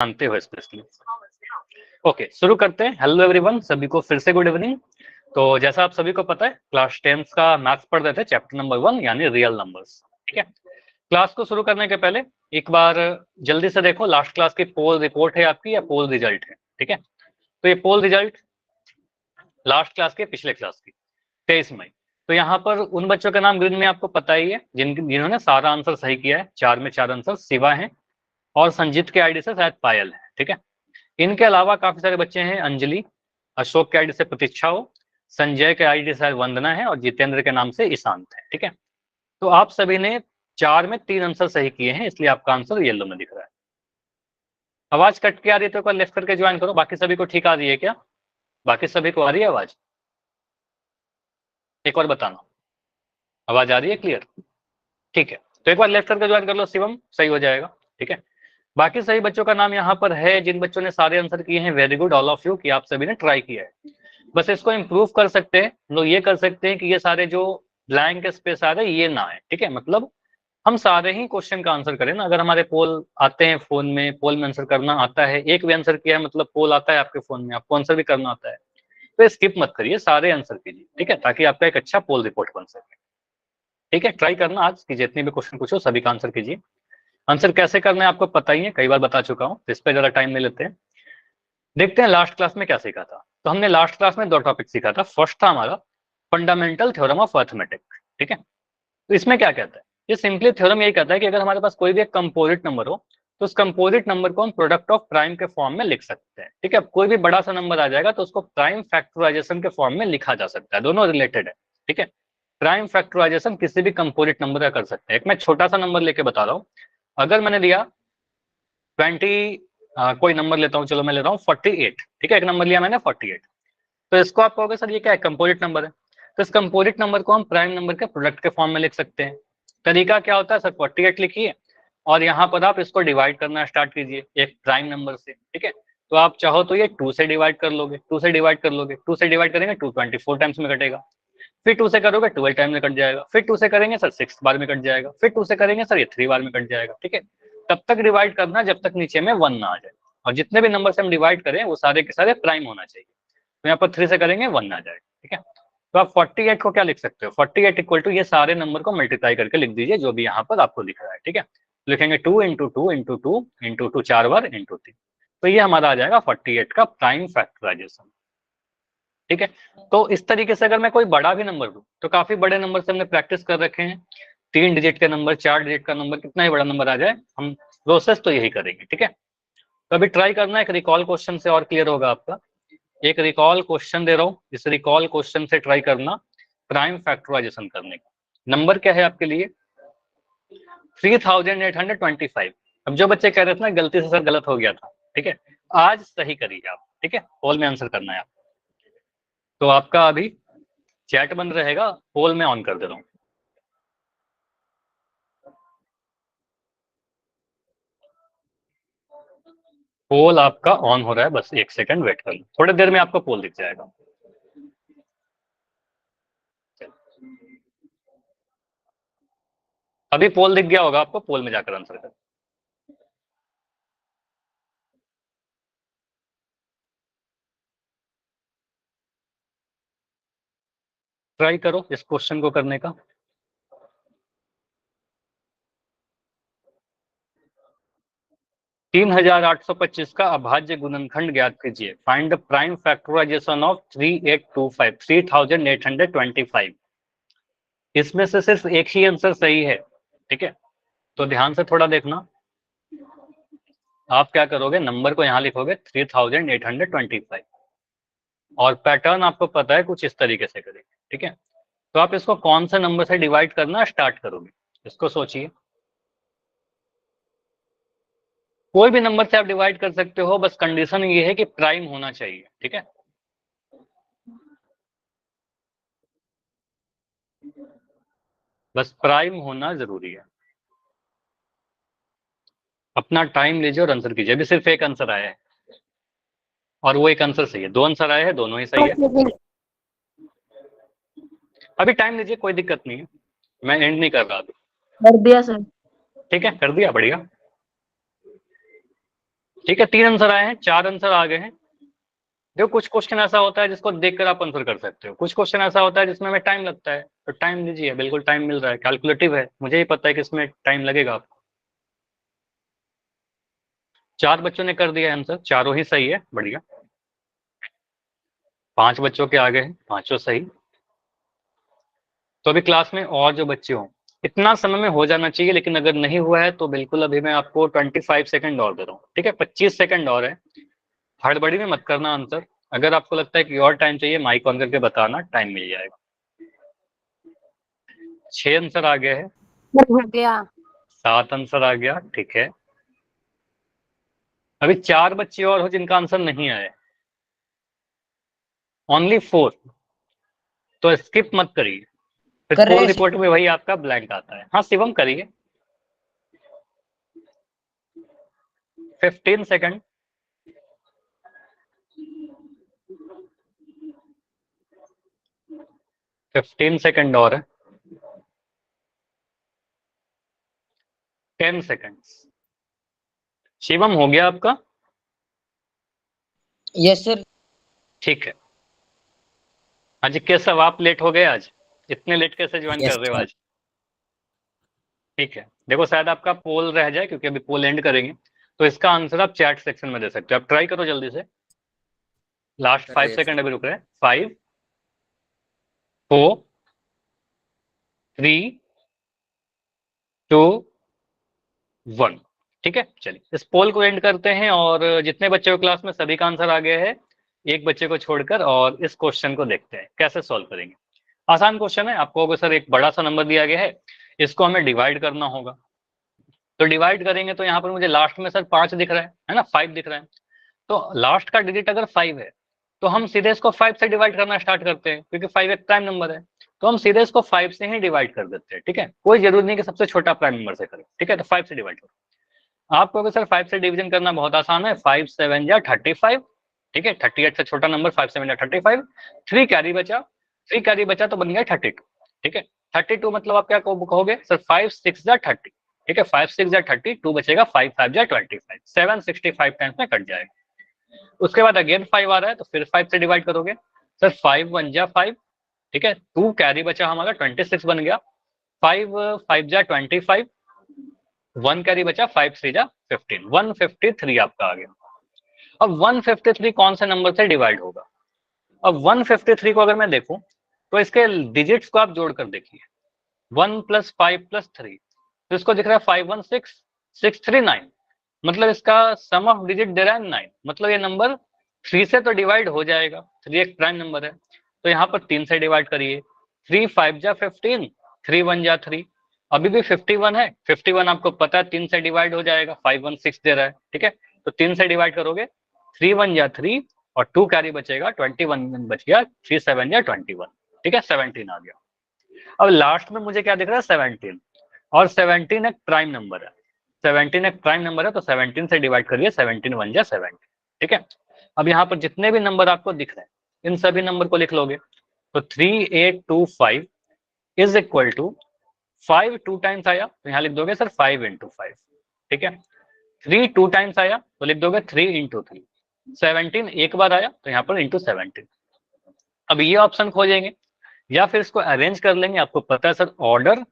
जानते हो specially. Okay, शुरू करते हैं। हेलो एवरीवन, सभी को फिर से गुड इवनिंग। तो जैसा आप सभी को पता है, क्लास 10th का मैथ्स पढ़ रहे थे, चैप्टर नंबर 1 यानी रियल नंबर्स। ठीक है, क्लास को शुरू करने के पहले एक बार जल्दी से देखो, लास्ट क्लास की पोल रिपोर्ट है आपकी या पोल रिजल्ट है। ठीक है, तो ये पोल रिजल्ट लास्ट क्लास के पिछले क्लास की 23 मई। तो यहाँ पर उन बच्चों का नाम ग्रीन में आपको पता ही है जिन्होंने सारा आंसर सही किया है। 4 में 4 आंसर शिवा है और संजीत के आईडी से शायद पायल है। ठीक है, इनके अलावा काफी सारे बच्चे हैं, अंजलि, अशोक के आईडी से प्रतीक्षा हो, संजय के आईडी से वंदना है और जितेंद्र के नाम से ईशांत है। ठीक है, तो आप सभी ने 4 में 3 आंसर सही किए हैं, इसलिए आपका आंसर येलो में दिख रहा है। आवाज कट के आ रही है तो एक बार लेफ्ट करके ज्वाइन करो। बाकी सभी को ठीक आ रही है क्या? बाकी सभी को आ रही है आवाज? एक बार बताना, आवाज आ रही है क्लियर? ठीक है, तो एक बार लेफ्ट करके ज्वाइन कर लो शिवम, सही हो जाएगा। ठीक है, बाकी सभी बच्चों का नाम यहाँ पर है जिन बच्चों ने सारे आंसर किए हैं। Very good all of you कि आप सभी ने ट्राई किया है। बस इसको इम्प्रूव कर सकते हैं लोग, ये कर सकते हैं कि ये सारे जो ब्लैंक स्पेस आ रहे हैं ये ना आए। ठीक है, मतलब हम सारे ही क्वेश्चन का आंसर करें ना। अगर हमारे पोल आते हैं फोन में, पोल में आंसर करना आता है, एक भी आंसर किया है मतलब पोल आता है आपके फोन में, आपको आंसर भी करना आता है, तो स्किप मत करिए, सारे आंसर कीजिए। ठीक है, ताकि आपका एक अच्छा पोल रिपोर्ट बन सके। ठीक है, ट्राई करना आज की जितने भी क्वेश्चन पूछो सभी का आंसर कीजिए। आंसर कैसे करना है आपको पता ही है, कई बार बता चुका हूँ, इस पर जरा टाइम ले लेते हैं। देखते हैं लास्ट क्लास में क्या सीखा था। तो हमने लास्ट क्लास में 2 टॉपिक सीखा था। फर्स्ट था हमारा फंडामेंटल थ्योरम ऑफ अर्थमेटिक। ठीक है, तो इसमें क्या कहता है, ये सिंपली थ्योरम यही कहता है कि अगर हमारे पास कोई भी एक कंपोजिट नंबर हो तो उस कंपोजिट नंबर को हम प्रोडक्ट ऑफ प्राइम के फॉर्म में लिख सकते हैं। ठीक है, कोई भी बड़ा सा नंबर आ जाएगा तो उसको प्राइम फैक्टराइजेशन के फॉर्म में लिखा जा सकता है, दोनों रिलेटेड है। ठीक है, प्राइम फैक्टराइजेशन किसी भी कंपोजिट नंबर का कर सकते हैं। एक मैं छोटा सा नंबर लेके बता रहा हूँ। अगर मैंने दिया 20, कोई नंबर लेता हूँ, चलो मैं ले रहा हूँ 48। ठीक है, एक नंबर लिया मैंने 48, तो इसको आप कहोगे सर ये क्या है, कंपोजिट नंबर है। तो इस कंपोजिट नंबर को हम प्राइम नंबर के प्रोडक्ट के फॉर्म में लिख सकते हैं। तरीका क्या होता है सर, 48 लिखिए और यहाँ पर आप इसको डिवाइड करना स्टार्ट कीजिए एक प्राइम नंबर से। ठीक है, तो आप चाहो तो ये 2 से डिवाइड कर लोगे, 2 से डिवाइड कर लोगे, 2 से डिवाइड करेंगे 224 टाइम्स में कटेगा। फिर 2 से करोगे 12 टाइम में कट जाएगा, फिर 2 से करेंगे सर 6 बार में कट जाएगा, फिर 2 से करेंगे सर ये 3 बार में कट जाएगा। ठीक है, तब तक डिवाइड करना जब तक नीचे में 1 ना आ जाए, और जितने भी नंबर से हम डिवाइड करें वो सारे के सारे प्राइम होना चाहिए। तो यहाँ पर 3 से करेंगे 1 आ जाएगा। ठीक है, तो आप 48 को क्या लिख सकते हो, 48 इक्वल टू ये सारे नंबर को मल्टीप्लाई करके लिख दीजिए जो भी यहाँ पर आपको दिख रहा है। ठीक है, लिखेंगे 2 into 2 into 2 into 2 4 bar into 3, तो ये हमारा आ जाएगा 48 का प्राइम फैक्टराइजेशन। ठीक है, तो इस तरीके से अगर मैं कोई बड़ा भी नंबर दूं, तो काफी बड़े नंबर से हमने प्रैक्टिस कर रखे हैं, 3 डिजिट का नंबर, 4 डिजिट का नंबर, कितना ही बड़ा नंबर आ जाए हम प्रोसेस तो यही करेंगे। ठीक है, तो अभी ट्राई करना, एक रिकॉल क्वेश्चन से और क्लियर होगा आपका। एक रिकॉल क्वेश्चन दे रहा हूँ, इस रिकॉल क्वेश्चन से ट्राई करना प्राइम फैक्टराइजेशन करने का। नंबर क्या है आपके लिए, 3825। अब जो बच्चे कह रहे थे ना गलती से सर गलत हो गया था, ठीक है, आज सही करिए आप। ठीक है, पोल में आंसर करना है आप। तो आपका अभी चैट बंद रहेगा, पोल में ऑन कर दे रहा हूँ। पोल आपका ऑन हो रहा है, बस 1 सेकंड वेट कर लो, थोड़ी देर में आपको पोल दिख जाएगा। अभी पोल दिख गया होगा आपको, पोल में जाकर आंसर कर। ट्राई करो इस क्वेश्चन को करने का। 3825 का अभाज्य गुणनखंड ज्ञात कीजिए। Find the prime factorisation of 3825, 3825। इसमें से सिर्फ एक ही आंसर सही है। ठीक है, तो ध्यान से थोड़ा देखना। आप क्या करोगे, नंबर को यहां लिखोगे 3825 और पैटर्न आपको पता है कुछ इस तरीके से करेंगे। ठीक है, तो आप इसको कौन से नंबर से डिवाइड करना स्टार्ट करोगे, इसको सोचिए। कोई भी नंबर से आप डिवाइड कर सकते हो, बस कंडीशन ये है कि प्राइम होना चाहिए। ठीक है, बस प्राइम होना जरूरी है। अपना टाइम लीजिए और आंसर कीजिए। अभी सिर्फ एक आंसर आया है और वो एक आंसर सही है, 2 आंसर आए हैं, दोनों ही सही है। अभी टाइम लीजिए, कोई दिक्कत नहीं है, मैं एंड नहीं कर रहा अभी। कर दिया सर। ठीक है, कर दिया, बढ़िया। ठीक है, 3 आंसर आए हैं, 4 आंसर आ गए हैं। देखो कुछ क्वेश्चन ऐसा होता है जिसको देखकर आप आंसर कर सकते हो, कुछ क्वेश्चन ऐसा होता है जिसमें हमें टाइम लगता है, तो टाइम दीजिए, बिल्कुल टाइम मिल रहा है, कैलकुलेटिव है, मुझे ही पता है कि इसमें टाइम लगेगा आपको। 4 बच्चों ने कर दिया आंसर, चारों ही सही है, बढ़िया। 5 बच्चों के आगे हैं, पांचों सही। तो अभी क्लास में और जो बच्चे हों, इतना समय में हो जाना चाहिए, लेकिन अगर नहीं हुआ है तो बिल्कुल अभी मैं आपको 25 सेकंड और दे रहा हूँ, ठीक है, 25 सेकंड और है। हड़बड़ी में मत करना आंसर, अगर आपको लगता है कि और टाइम चाहिए माइक ऑन करके बताना, टाइम मिल जाएगा। 6 आंसर आ गया है, हो गया। 7 आंसर आ गया, ठीक है। अभी 4 बच्चे और हो जिनका आंसर नहीं आया, ओनली 4, तो स्किप मत करिए, फिर कर पोल रहे रिपोर्ट में वही आपका ब्लैंक आता है। हाँ शिवम करिए। 15 सेकंड। 15 सेकंड और है। 10 सेकंड। शिवम हो गया आपका? Yes sir. ठीक है। आज केशव आप लेट हो गए आज, इतने लेट कैसे ज्वाइन यस कर रहे हो सर। आज? ठीक है, देखो शायद आपका पोल रह जाए क्योंकि अभी पोल एंड करेंगे, तो इसका आंसर आप चैट सेक्शन में दे सकते हो, आप ट्राई करो जल्दी से। लास्ट कर 5 रहे हैं सेकंड अभी रुक रहे हैं। 5 4 3 2 1। ठीक है, चलिए इस पोल को एंड करते हैं, और जितने बच्चे हो क्लास में सभी का आंसर आ गया है, एक बच्चे को छोड़कर, और इस क्वेश्चन को देखते हैं कैसे सॉल्व करेंगे। आसान क्वेश्चन है, आपको अगर सर एक बड़ा सा नंबर दिया गया है, इसको हमें डिवाइड करना होगा, तो डिवाइड करेंगे तो यहाँ पर मुझे लास्ट में सर 5 दिख रहा है ना, 5 दिख रहा है, तो लास्ट का डिजिट अगर 5 है तो हम सीधे इसको 5 से डिवाइड करना स्टार्ट करते हैं, क्योंकि 5 एक प्राइम नंबर है, तो हम सीधे इसको 5 से ही डिवाइड कर देते हैं। ठीक है, कोई जरूरी नहीं कि सबसे छोटा प्राइम नंबर से करें, ठीक है, तो 5 से डिवाइड करो। आपको अगर सर 5 से डिवीजन करना बहुत आसान है, 5 7 या 35, ठीक है, 38 से छोटा नंबर 5 7 या 35, 3 कैरी बचा, 3 कैरी बचा तो बन गया 32, ठीक है। 32 मतलब आप क्या कहोगे सर, 5 6 या 30, ठीक है, 5 6 या 30, 2 बचेगा, 5 5 या 25, 7 65 टाइम्स में कट जाएगा। उसके बाद अगेन 5 आ रहा है तो फिर 5 से डिवाइड करोगे, सर 5 1 जा 5, ठीक है, 2 कैरी बचा हमारा 26 बन गया, 5 5 जा 25, 1 कैरी बचा 5 3 जा 15, 153 आपका आ गया। अब 153 कौन से नंबर से डिवाइड होगा? अब 153 को अगर मैं देखूं तो इसके डिजिट्स को आप जोड़कर देखिए, 1 + 5 + 3, तो इसको दिख रहा है 5 1 6 6 3 9, मतलब इसका सम ऑफ डिजिट दे रहा है 9, मतलब ये नंबर 3 से तो डिवाइड हो जाएगा, 3 एक प्राइम नंबर है, तो यहाँ पर 3 से डिवाइड करिए, 3 5 जा 15, 3 1 जा 3, अभी भी 51 है, 51 आपको पता है 3 से डिवाइड हो जाएगा, 5 1 6 दे रहा है, ठीक है, तो 3 से डिवाइड करोगे, 3 1 जा 3 और 2 कैरी बचेगा, 21 बच गया, 3 7 जा 21, ठीक है, 17 आ गया। अब लास्ट में मुझे क्या दिख रहा है, 17, और 17 एक प्राइम नंबर है, 17 एक प्राइम नंबर है, तो 17 से डिवाइड करिए, 17 1 जा 17, ठीक है। अब यहाँ पर जितने भी नंबर आपको दिख रहे हैं इन सभी नंबर को लिख लोगे, तो 3825 इज इक्वल टू 5 2 टाइम्स आया तो यहाँ लिख दोगे सर 5 × 5, ठीक है, 3 2 टाइम्स आया तो लिख दोगे 3 × 3, 17 एक बार आया तो यहाँ पर इंटू 17। अब ये ऑप्शन खोजेंगे या फिर इसको अरेंज कर लेंगे, आपको पता है सर ऑर्डर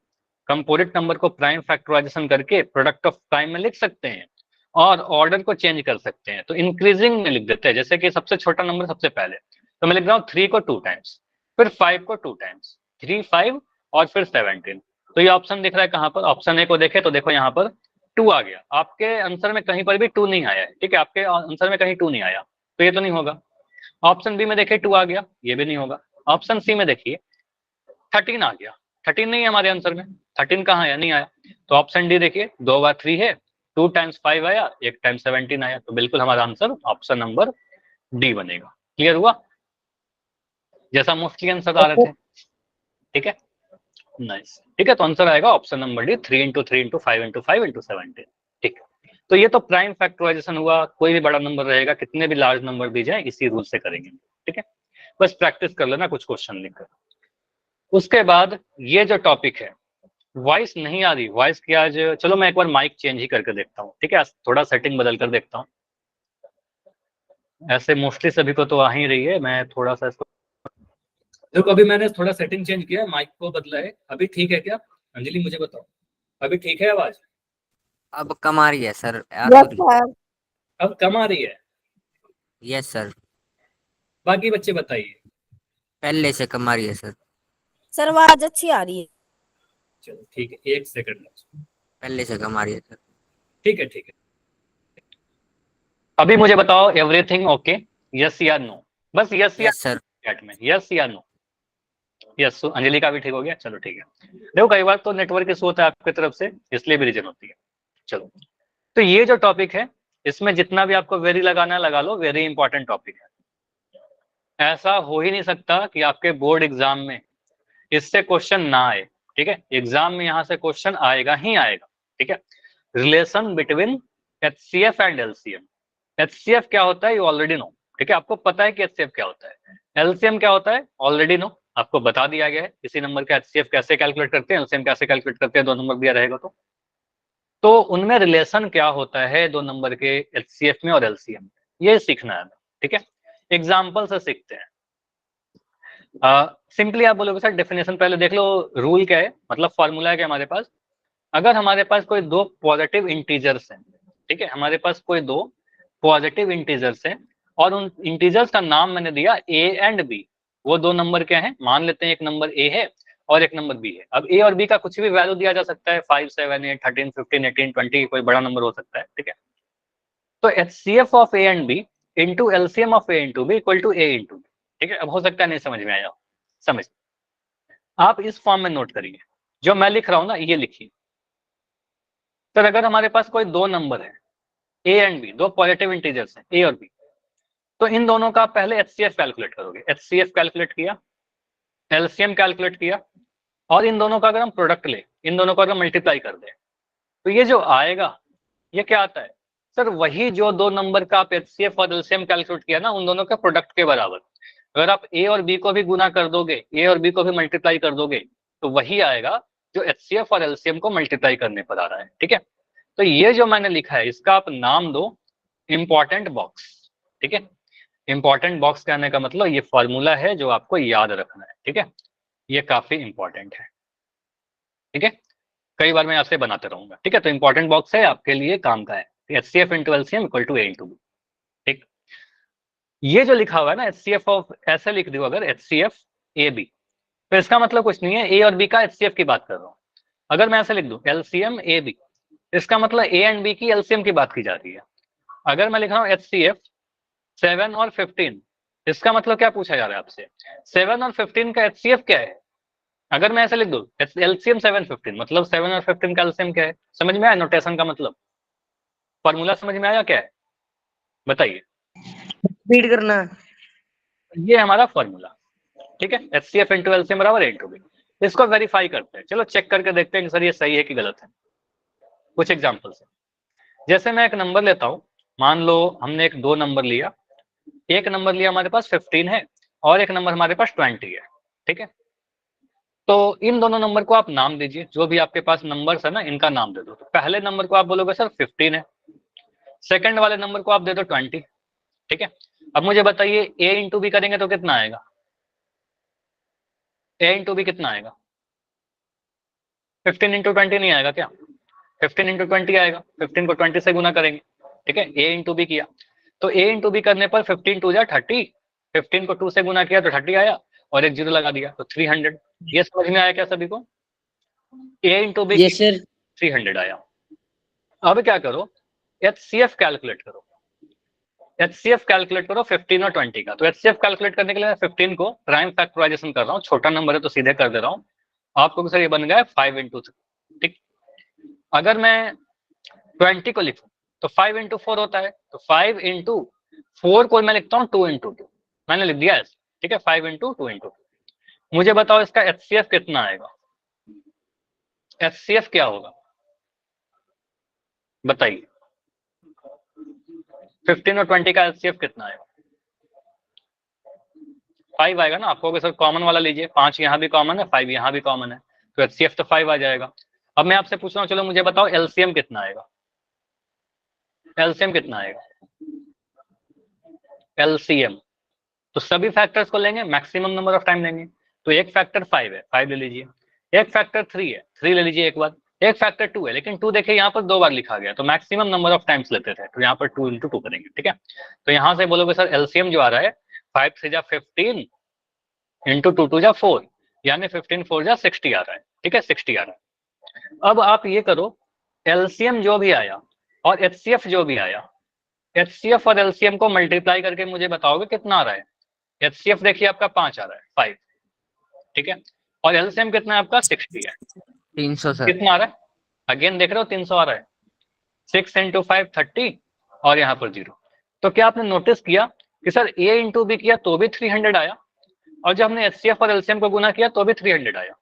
कंपोजिट नंबर को प्राइम फैक्टराइजेशन करके प्रोडक्ट ऑफ प्राइम में लिख सकते हैं, और ऑर्डर को चेंज कर सकते हैं, तो इंक्रीजिंग में लिख देते हैं, जैसे कि सबसे छोटा नंबर सबसे पहले, तो मैं लिख रहा हूँ 3 को 2 टाइम्स, फिर 5 को 2 टाइम्स, 3 5 और फिर 17, तो ये ऑप्शन दिख रहा है कहाँ पर, ऑप्शन ए को देखे तो देखो यहाँ पर 2 आ गया, आपके आंसर में कहीं पर भी 2 नहीं आया है, ठीक है, आपके आंसर में कहीं 2 नहीं आया, तो ये तो नहीं होगा। ऑप्शन बी में देखिए 2 आ गया, ये भी नहीं होगा। ऑप्शन सी में देखिए 13 आ गया, 13 नहीं है हमारे आंसर में, 13 कहाँ आया, नहीं आया, तो ऑप्शन डी देखिए 2 बार 3 है, 2 टाइम्स 5 आया, 1 टाइम्स 17 आया, तो बिल्कुल हमारा आंसर ऑप्शन नंबर डी बनेगा। क्लियर हुआ, जैसा मोस्टली आंसर आ रहे थे, ठीक है, नाइस, ठीक है, तो आंसर आएगा ऑप्शन नंबर डी, 3 × 3 × 5 × 5 × 17, ठीक है। तो ये तो प्राइम फैक्टराइजेशन हुआ, कोई भी बड़ा नंबर रहेगा, कितने भी लार्ज नंबर दी जाए इसी रूल से करेंगे, ठीक है, बस प्रैक्टिस कर लेना कुछ क्वेश्चन लिखकर। उसके बाद ये जो टॉपिक है, वॉइस नहीं आ रही, वॉइस की आज, चलो मैं एक बार माइक चेंज ही करके देखता हूँ, ठीक है, थोड़ा सेटिंग बदल कर देखता हूँ। ऐसे मोस्टली सभी को तो आ ही रही है। मैं थोड़ा सा इसको देखो, अभी मैंने थोड़ा सेटिंग चेंज किया, माइक को बदला है। अभी ठीक है क्या अंजलि, मुझे बताओ, अभी ठीक है आवाज? अब कम आ रही है सर, आ यस तो रही। सर। अब कम आ रही है? यस सर, बाकी बच्चे बताइए। पहले से कम आ रही है सर। सर आवाज अच्छी आ रही है। चलो ठीक है, 1 सेकंड। पहले से कम आ रही है सर। ठीक है ठीक है। अभी मुझे बताओ, एवरीथिंग ओके, यस या नो? बस यस या यस सर। चैट में यस या नो। यस, अंजलि का भी ठीक हो गया, चलो ठीक है। देखो कई बार तो नेटवर्क इशू होता है आपकी तरफ से, इसलिए भी रीजन होती है। चलो, तो ये जो टॉपिक है, इसमें जितना भी आपको वेरी लगाना है लगा लो, वेरी इंपॉर्टेंट टॉपिक है। ऐसा हो ही नहीं सकता कि आपके बोर्ड एग्जाम में इससे क्वेश्चन ना आए। ठीक है, एग्जाम में यहाँ से क्वेश्चन आएगा ही आएगा। ठीक है, relation between HCF and LCM. HCF क्या होता है ये ऑलरेडी नो। ठीक है, आपको पता है कि एचसीएफ क्या होता है। एलसीएम क्या होता है ऑलरेडी नो, आपको बता दिया गया है। किसी नंबर का एचसीएफ कैसे कैलकुलेट करते हैं, एलसीएम कैसे कैलकुलेट करते हैं, 2 नंबर दिया रहेगा तो उनमें रिलेशन क्या होता है 2 नंबर के एचसीएफ में और एलसीएम में, ये सीखना है। ठीक है, एग्जाम्पल से सीखते हैं। सिंपली आप बोलोगे सर डेफिनेशन पहले देख लो, रूल क्या है, मतलब फॉर्मूला है क्या हमारे पास। अगर हमारे पास कोई 2 पॉजिटिव इंटीजर्स हैं, ठीक है, हमारे पास कोई 2 पॉजिटिव इंटीजर्स हैं और उन इंटीजर्स का नाम मैंने दिया ए एंड बी। वो 2 नंबर क्या है, मान लेते हैं एक नंबर ए है और एक नंबर बी है। अब ए और बी का कुछ भी वैल्यू दिया जा सकता है, 5 7 8 13 15 18 20, कोई बड़ा नंबर हो सकता है। ठीक है, तो HCF of A and B into LCM of A into B equal to A into B. ठीक है, अब हो सकता है नहीं समझ में आया, समझ, आप इस फॉर्म में नोट करिए, जो मैं लिख रहा हूं ना ये लिखिए। सर अगर हमारे पास कोई 2 नंबर है A and B, 2 positive integers हैं ए और बी, तो इन दोनों का पहले एचसीएफ कैलकुलेट करोगे। एचसीएफ कैलकुलेट किया, एलसीएम कैलकुलेट किया, और इन दोनों का अगर हम प्रोडक्ट ले, इन दोनों को अगर मल्टीप्लाई कर दे, तो ये जो आएगा ये क्या आता है सर, वही जो 2 नंबर का आप एचसीएफ और एलसीएम कैलकुलेट किया ना, उन दोनों के प्रोडक्ट के बराबर। अगर आप ए और बी को भी गुना कर दोगे, ए और बी को भी मल्टीप्लाई कर दोगे, तो वही आएगा जो एचसीएफ और एलसीएम को मल्टीप्लाई करने पर आ रहा है। ठीक है, तो ये जो मैंने लिखा है इसका आप नाम दो इंपॉर्टेंट बॉक्स। ठीक है, इंपॉर्टेंट बॉक्स कहने का मतलब ये फॉर्मूला है जो आपको याद रखना है। ठीक है, ये काफी इंपॉर्टेंट है। ठीक है, कई बार मैं आपसे बनाते रहूंगा। ठीक है, तो इंपॉर्टेंट बॉक्स है आपके लिए काम का है, H C F into LCM equal to A into B. ठीक, ये जो लिखा हुआ है ना एच सी एफ ऑफ, ऐसे लिख दो अगर H C F A B, तो इसका मतलब कुछ नहीं है ए और बी का एच सी एफ की बात कर रहा हूँ। अगर मैं ऐसे लिख दूं एलसीएम ए बी, इसका मतलब ए एंड बी की एलसीएम की बात की जा रही है। अगर मैं लिख रहा हूँ एच सी एफ 7 और 15, इसका मतलब क्या पूछा जा रहा है आपसे, 7 और 15 का एचसीएफ क्या है। अगर मैं ऐसे लिख दूं एलसीएम 7 15, मतलब 7 और 15 का एलसीएम क्या है। समझ में आया नोटेशन का मतलब, फॉर्मूला समझ में आया क्या है, बताइए। रीड करना। ये हमारा फॉर्मूला। ठीक है, एचसीएफ इंटू एलसीएम बराबर ए इंटू बी। इसको वेरीफाई करते हैं, चलो चेक करके देखते हैं कि सर ये सही है कि गलत है। कुछ एग्जाम्पल से, जैसे मैं एक नंबर लेता हूं, मान लो हमने एक 2 नंबर लिया, एक नंबर लिया हमारे पास 15 है और एक नंबर हमारे पास 20 है। ठीक है, तो इन दोनों नंबर को आप नाम दीजिए, जो भी आपके पास नंबर्स है ना इनका नाम दे दो। तो पहले नंबर को आप बोलोगे सर 15 है, सेकंड वाले नंबर को आप दे दो 20। ठीक है, अब मुझे बताइए ए इंटू बी करेंगे तो कितना आएगा, ए इंटू बी कितना आएगा, 15 इंटू 20 नहीं आएगा क्या, 15 इंटू 20 आएगा, 15 को 20 से गुना करेंगे। ठीक है, ए इंटू बी किया, तो ए इंटू बी करने पर 15 टू जा 30, 15 को 2 से गुना किया तो 30 आया और एक जीरो लगा दिया तो 300। ये समझ में आया क्या सभी को, ए इंटू बी यस सर। 300 आया। अब क्या करो, एचसीएफ कैलकुलेट करो, एचसीएफ कैलकुलेट करो 15 और 20 का। तो एचसीएफ कैलकुलेट करने के लिए मैं 15 को प्राइम फैक्टराइजेशन कर रहा हूँ, छोटा नंबर है तो सीधे कर दे रहा हूँ आपको भी सर, ये बन गया 5 इंटू 3। ठीक, अगर मैं 20 को लिखूं तो 5 इंटू 4 होता है, तो 5 इंटू 4 को मैं लिखता हूँ 2 इंटू 2, मैंने लिख दिया ऐसे। ठीक है, 5 इंटू 2 इंटू 2। मुझे बताओ इसका एचसीएफ कितना आएगा, एचसीएफ क्या होगा बताइए, 15 और 20 का एचसीएफ कितना आएगा, 5 आएगा ना। आपको सर कॉमन वाला लीजिए, 5 यहाँ भी कॉमन है 5 यहाँ भी कॉमन है, तो एचसीएफ तो 5 आ जाएगा। अब मैं आपसे पूछ रहा हूँ, चलो मुझे बताओ एलसीएम कितना आएगा, एलसीएम कितना आएगा, LCM, तो सभी फैक्टर्स को लेंगे, मैक्सिमम नंबर ऑफ टाइम लेंगे। तो एक फैक्टर 5 है, 5 ले लीजिए, एक फैक्टर 3 है, 3 ले लीजिए एक बार, एक फैक्टर 2 है, लेकिन 2 देखिए यहाँ पर 2 बार लिखा गया, तो मैक्सिमम नंबर ऑफ टाइम्स लेते थे, तो यहाँ पर 2 × 2 करेंगे, ठीक है। तो यहाँ से बोलोगे सर LCM जो आ रहा है 5 3 जा 15 × 2 2 जा 4, यानी 15 4 जा 60 आ रहा है, ठीक है, 60 आ रहा है। अब आप ये करो, LCM जो भी आया और HCF जो भी आया, HCF और LCM को मल्टीप्लाई करके मुझे बताओगे कितना आ रहा है। HCF देखिए आपका 5 आ रहा है, 5, ठीक है, और LCM कितना है आपका 60 है, 300 सर। कितना आ रहा है, अगेन देख रहे हो 300 आ रहा है, 6 × 5 30 और यहाँ पर 0। तो क्या आपने नोटिस किया कि सर A × B किया तो भी 300 आया, और जब हमने HCF और LCM को गुना किया तो भी 300 आया,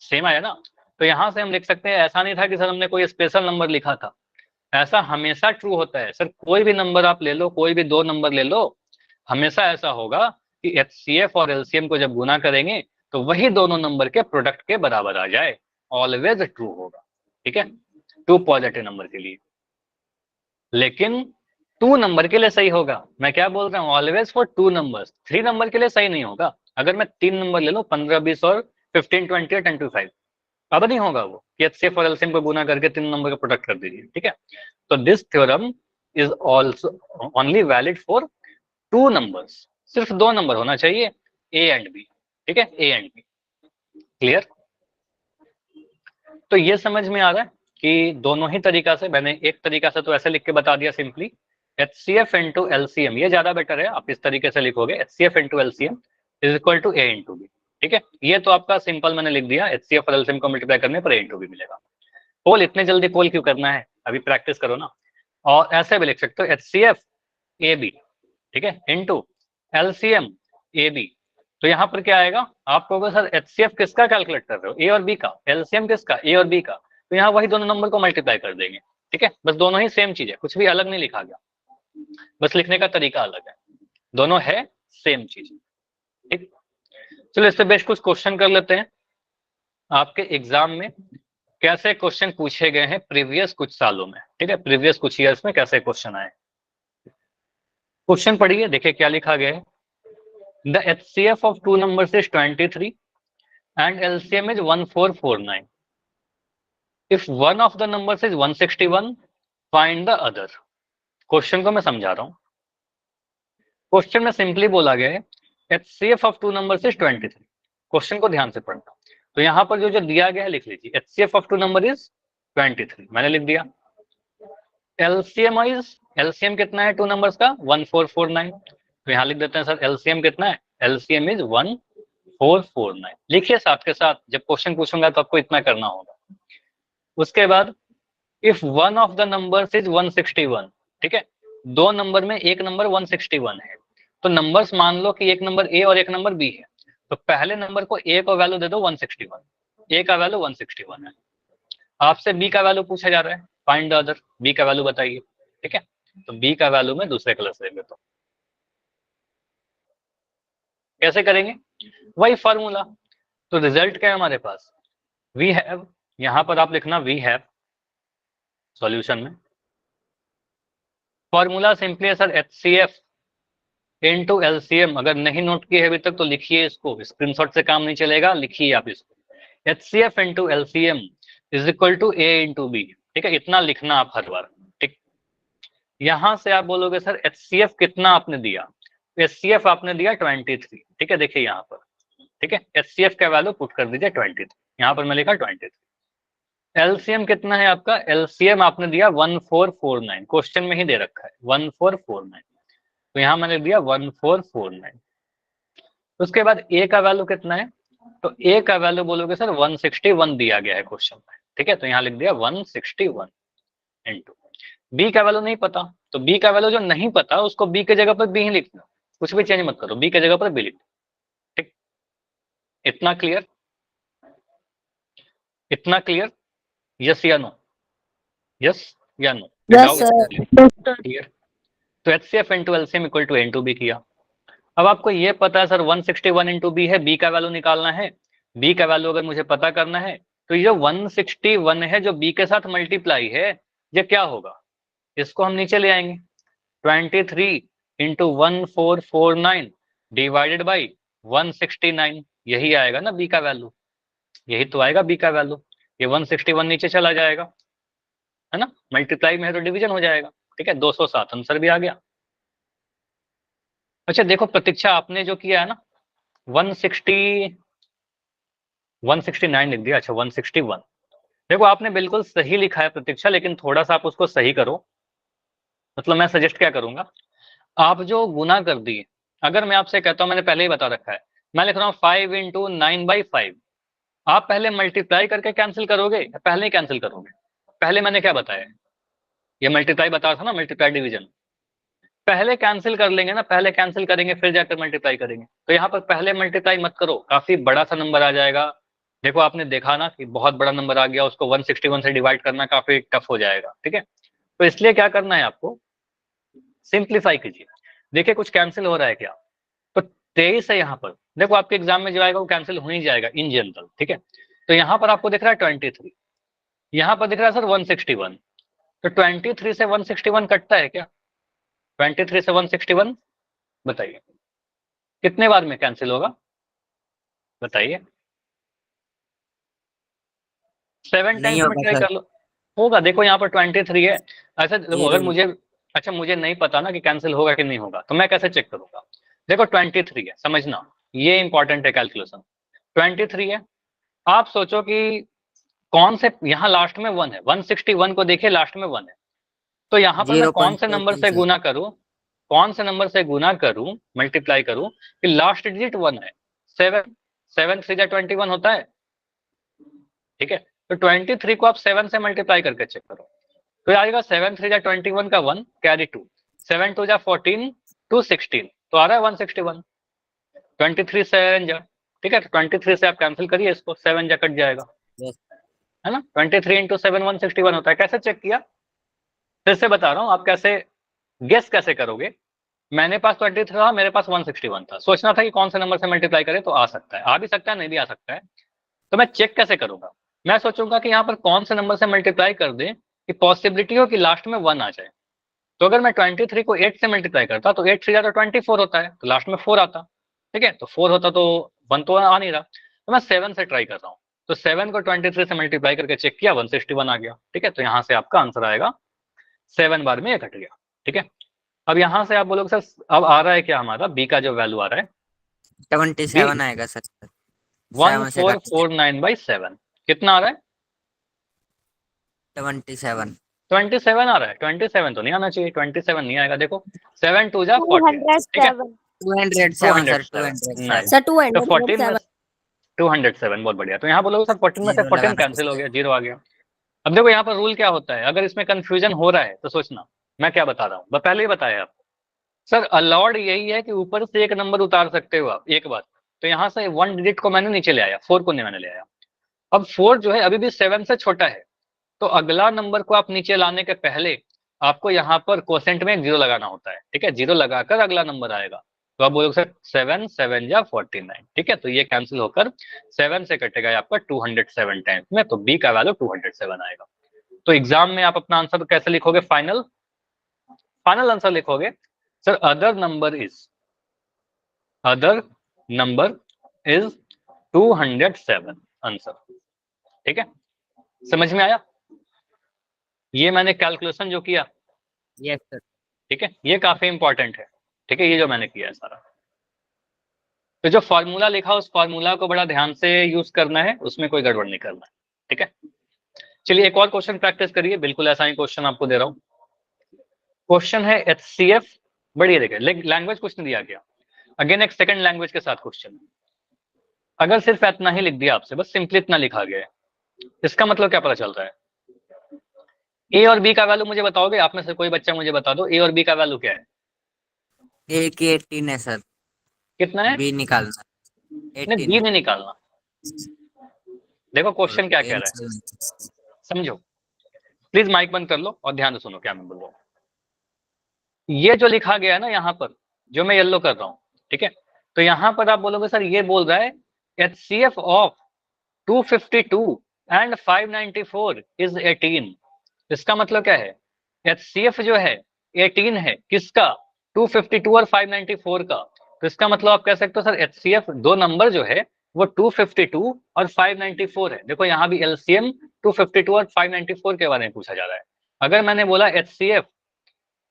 सेम आया ना। तो यहाँ से हम लिख सकते हैं, ऐसा नहीं था कि सर हमने कोई स्पेशल नंबर लिखा था, ऐसा हमेशा ट्रू होता है सर, कोई भी नंबर आप ले लो, कोई भी 2 नंबर ले लो, हमेशा ऐसा होगा कि HCF और LCM को जब गुना करेंगे तो वही दोनों नंबर के प्रोडक्ट के बराबर आ जाए, ऑलवेज ट्रू होगा, ठीक है, 2 पॉजिटिव नंबर के लिए। लेकिन 2 नंबर के लिए सही होगा, मैं क्या बोल रहा हूँ, ऑलवेज फॉर 2 नंबर्स, 3 नंबर के लिए सही नहीं होगा। अगर मैं 3 नंबर ले लूं 15 20 और 15 20 और 10 25, अब नहीं होगा वो कि HCF और LCM को गुना करके 3 नंबर का प्रोडक्ट कर दीजिए, ठीक है। तो this theorem is also only valid for 2 numbers, सिर्फ 2 नंबर होना चाहिए, A एंड B, ठीक है, A एंड B, क्लियर। तो ये समझ में आ रहा है कि दोनों ही तरीका से, मैंने एक तरीका से तो ऐसे लिख के बता दिया सिंपली, HCF × LCM, ये ज्यादा बेटर है, आप इस तरीके से लिखोगे HCF × LCM is equal to A × B, ठीक है। ये तो आपका सिंपल मैंने लिख दिया, HCF और LCM को मल्टीप्लाई करने पर A × B मिलेगा। पोल इतने जल्दी पोल क्यों करना है, अभी प्रैक्टिस करो ना। और ऐसे भी लिख सकते हो HCF AB, ठीक है, इंटू LCM AB। तो यहाँ पर क्या आएगा, आप कहोगे सर HCF किसका कैलकुलेट कर रहे हो, A और B का, LCM किसका, A और B का, तो यहाँ वही दोनों नंबर को मल्टीप्लाई कर देंगे, ठीक है, बस दोनों ही सेम चीज है, कुछ भी अलग नहीं लिखा गया, बस लिखने का तरीका अलग है, दोनों है सेम चीज, ठीक। चलो इससे बेस्ट कुछ क्वेश्चन कर लेते हैं। आपके एग्जाम में कैसे क्वेश्चन पूछे गए हैं प्रीवियस कुछ सालों में, ठीक है, प्रीवियस कुछ ईयर्स में कैसे क्वेश्चन आए। क्वेश्चन पढ़िए, देखिए क्या लिखा गया है। The HCF of 2 numbers is 23 and LCM is 1449. If one of the numbers is 161, find the other. Question को मैं समझा रहा हूं। क्वेश्चन में सिंपली बोला गया है HCF of 2 numbers is 23। Question को ध्यान से पढ़ना। तो यहाँ पर जो दिया गया है लिख लीजिए, HCF of 2 number is 23, मैंने लिख दिया। LCM कितना है 2 नंबर्स का, 1449, तो यहाँ लिख देते हैं सर LCM कितना है, LCM is 1449, लिखिए साथ के साथ, जब क्वेश्चन पूछूंगा तो आपको इतना करना होगा। उसके बाद if one of the numbers is 161, ठीक है, 2 नंबर में एक नंबर 161 है, तो नंबर्स मान लो कि एक नंबर A और एक नंबर B है, तो पहले नंबर को A को वैल्यू दे दो 161, A का वैल्यू 161 है, आपसे B का वैल्यू पूछा जा रहा है, फाइंड द अदर, B का वैल्यू बताइए, ठीक है, तो B का वैल्यू मैं दूसरे कलर से देता हूं। कैसे करेंगे, वही फॉर्मूला। तो रिजल्ट क्या है हमारे पास, वी हैव, यहां पर आप लिखना वी हैव, सॉल्यूशन में फॉर्मूला सिंपली है सर HCF × LCM। अगर नहीं नोट किए अभी तक तो लिखिए इसको, स्क्रीनशॉट से काम नहीं चलेगा, लिखिए आप इसको, HCF × LCM is equal to A × B, ठीक है, इतना लिखना आप हर बार, ठीक। यहां से आप बोलोगे सर HCF कितना आपने दिया, HCF आपने दिया 23, ठीक है, देखिए यहाँ पर, ठीक है, HCF का वैल्यू पुट कर दीजिए 23, यहाँ पर मैं लिखा 23। LCM कितना है आपका, LCM आपने दिया 1449, क्वेश्चन में ही दे रखा है 1449, तो यहाँ मैंने दिया 1449। उसके बाद A का वैल्यू कितना है, तो A का वैल्यू बोलोगे सर 161 दिया गया है क्वेश्चन में, ठीक है, तो यहाँ लिख दिया 161 इंटू, B का वैल्यू नहीं पता, तो B का वैल्यू जो नहीं पता उसको B के जगह पर B ही लिख दो, कुछ भी चेंज मत करो, B के जगह पर B लिख दो, ठीक। इतना क्लियर, इतना क्लियर, यस या नो, यस या नो, यस सर। क्लियर। तो HCF × LCM equal to A × B किया। अब आपको ये पता है सर 161 × B है, B का वैल्यू निकालना है, B का वैल्यू अगर मुझे पता करना है तो ये 161 है जो B के साथ मल्टीप्लाई है, ये क्या होगा, इसको हम नीचे ले आएंगे, 23 इंटू 1449 डिवाइडेड बाई 169, यही आएगा ना बी का वैल्यू, यही तो आएगा बी का वैल्यू। ये 161 नीचे चला जाएगा, है ना, मल्टीप्लाई में है तो डिवीजन हो जाएगा। ठीक है, 207 आंसर भी आ गया। अच्छा देखो प्रतीक्षा, आपने जो किया है ना 169 लिख दिया, अच्छा 161, देखो आपने बिल्कुल सही लिखा है प्रतीक्षा, लेकिन थोड़ा सा आप उसको सही करो। मतलब मैं सजेस्ट क्या करूंगा, आप जो गुना कर दिए, अगर मैं आपसे कहता हूं, मैंने पहले ही बता रखा है, मैं लिख रहा हूँ 5 इंटू 9/5, आप पहले मल्टीप्लाई करके कैंसिल करोगे या पहले ही कैंसिल करोगे? पहले मैंने क्या बताया, ये मल्टीप्लाई बताया था ना, मल्टीप्लाई डिवीजन, पहले कैंसिल कर लेंगे ना, पहले कैंसिल करेंगे फिर जाकर मल्टीप्लाई करेंगे। तो यहाँ पर पहले मल्टीप्लाई मत करो, काफी बड़ा सा नंबर आ जाएगा। देखो आपने देखा ना कि बहुत बड़ा नंबर आ गया, उसको 161 से डिवाइड करना काफी टफ हो जाएगा। ठीक है, तो इसलिए क्या करना है आपको, सिंप्लीफाई कीजिए। देखिए कुछ कैंसिल हो रहा है क्या, तो 23 है यहाँ पर, देखो आपके एग्जाम में जो आएगा वो कैंसिल हो ही जाएगा इन जनरल। ठीक है, तो यहाँ पर आपको दिख रहा है 23, यहाँ पर दिख रहा है सर 161, तो 23 से 161 कटता है क्या? 23 से 161 बताइए कितने बार में कैंसिल होगा, बताइए। 7 नहीं टाइम्स में होगा ट्राई सर। कर लो, होगा। देखो यहाँ पर 23 है, अच्छा देखो ये अगर मुझे, अच्छा मुझे नहीं पता ना कि कैंसिल होगा कि नहीं होगा, तो मैं कैसे चेक करूंगा? देखो 23 है, समझना ये इंपॉर्टेंट है कैलकुलेशन। 23 है, आप सोचो कि कौन से, यहाँ लास्ट में 1 है, 161 को देखिए लास्ट में 1 है, तो यहाँ पर मैं जीरो कौन पॉइंट से फोर नंबर थ्री से सर। गुना करूं, कौन से नंबर से गुना करूं, मल्टीप्लाई करूं कि लास्ट डिजिट 1 है? 7, 7 3 21 होता है। ठीक है, तो 23 को आप 7 से मल्टीप्लाई करके चेक करो, तो आएगा 7 3 21 का 1 कैरी 2, 7 2 14 2 16, तो आ रहा है 161। 23 7 जा, ठीक है, तो 23 से आप कैंसिल करिए इसको, 7 जा कट जाएगा, यस। है ना। 23 इंटू 7 161 होता है। कैसे चेक किया, फिर से बता रहा हूँ, आप कैसे गेस कैसे करोगे। मैंने पास 23 था, मेरे पास 161 था, सोचना था कि कौन से नंबर से मल्टीप्लाई करें, तो आ सकता है, आ भी सकता है, नहीं भी आ सकता है। तो मैं चेक कैसे करूंगा, मैं सोचूंगा कि यहाँ पर कौन से नंबर से मल्टीप्लाई कर दें कि पॉसिबिलिटी हो कि लास्ट में 1 आ जाए। तो अगर मैं 23 को 8 से मल्टीप्लाई करता तो 8 से ज्यादा 24 होता है, तो लास्ट में 4 आता। ठीक है, तो 4 होता तो 1 तो आ नहीं रहा, तो मैं 7 से ट्राई कर रहा हूँ, तो 7 को 23 से मल्टीप्लाई करके चेक किया, 161 आ गया। ठीक है, तो यहाँ से आपका आंसर आएगा 7 बार में ये कट गया। ठीक है, अब यहाँ से आप बोलोगे सर अब आ रहा है क्या, हमारा बी का जो वैल्यू आ रहा है 77 आएगा सर। 7 से काट 1449/7, कितना आ रहा है? 77। 27 आ रहा है, 27 तो नहीं आना चाहिए, 27 नहीं आएगा। देखो 7 2 जा 14, ठीक है, 207 207 सर। 207 207। नाइस। सर तो 14 में 207 207 बहुत बढ़िया। तो यहाँ बोलोगे सर 14 में से जीरो 14 लगाना कैंसिल हो गया, 0 आ गया। अब देखो यहाँ पर रूल क्या होता है, अगर इसमें कंफ्यूजन हो रहा है तो सोचना मैं क्या बता रहा हूँ, पहले ही बताया आपको। सर अलाउड यही है कि ऊपर से एक नंबर उतार सकते हो आप एक बार, तो यहाँ से 1 डिजिट को मैंने नीचे ले आया, 4 को नहीं मैंने ले आया। अब 4 जो है अभी भी 7 से छोटा है, तो अगला नंबर को आप नीचे लाने के पहले आपको यहाँ पर कोसेंट में 0 लगाना होता है। ठीक है, 0 लगाकर अगला नंबर आएगा, तो आप बोलोगे सर 7 7 या 49। ठीक है, तो ये कैंसिल होकर 7 से कटेगा आपका 207 टाइम्स में, तो बी का वैल्यू 207 आएगा। तो एग्जाम में आप अपना आंसर कैसे लिखोगे, फाइनल फाइनल आंसर लिखोगे sir other number is 207 answer. ठीक है, समझ में आया, ये मैंने कैलकुलेशन जो किया, यस सर। ठीक है, ये काफी इंपॉर्टेंट है। ठीक है, ये जो मैंने किया है सारा, तो जो फॉर्मूला लिखा उस फॉर्मूला को बड़ा ध्यान से यूज करना है, उसमें कोई गड़बड़ नहीं करना है। ठीक है, चलिए एक और क्वेश्चन प्रैक्टिस करिए, बिल्कुल ऐसा ही क्वेश्चन आपको दे रहा हूँ। क्वेश्चन है HCF, बढ़िया देखिए, लैंग्वेज कुछ नहीं दिया गया, अगेन एक सेकंड लैंग्वेज के साथ क्वेश्चन है। अगर सिर्फ इतना ही लिख दिया आपसे, बस सिंपली इतना लिखा गया है, इसका मतलब क्या पता चल रहा है? ए और बी का वैल्यू मुझे बताओगे, आप में से कोई बच्चा मुझे बता दो, ए और बी का वैल्यू क्या है? ए की 18 है सर। कितना है? बी निकालना। नहीं, 18 बी नहीं निकालना। देखो और क्वेश्चन क्या कह एल रहा है, समझो, प्लीज माइक बंद कर लो और ध्यान से सुनो क्या मैं बोल रहा हूँ। ये जो लिखा गया है ना यहाँ पर, जो मैं येलो कर रहा हूँ, ठीक है, तो यहाँ पर आप बोलोगे सर ये बोल रहा है HCF ऑफ 252 एंड 594 इज 18। इसका मतलब क्या है, HCF जो है 18 है, किसका? 252 और 594 का, तो इसका मतलब आप कह सकते हो सर HCF दो नंबर जो है वो 252 और 594 है। देखो यहाँ भी LCM 252 और 594 के बारे में पूछा जा रहा है। अगर मैंने बोला HCF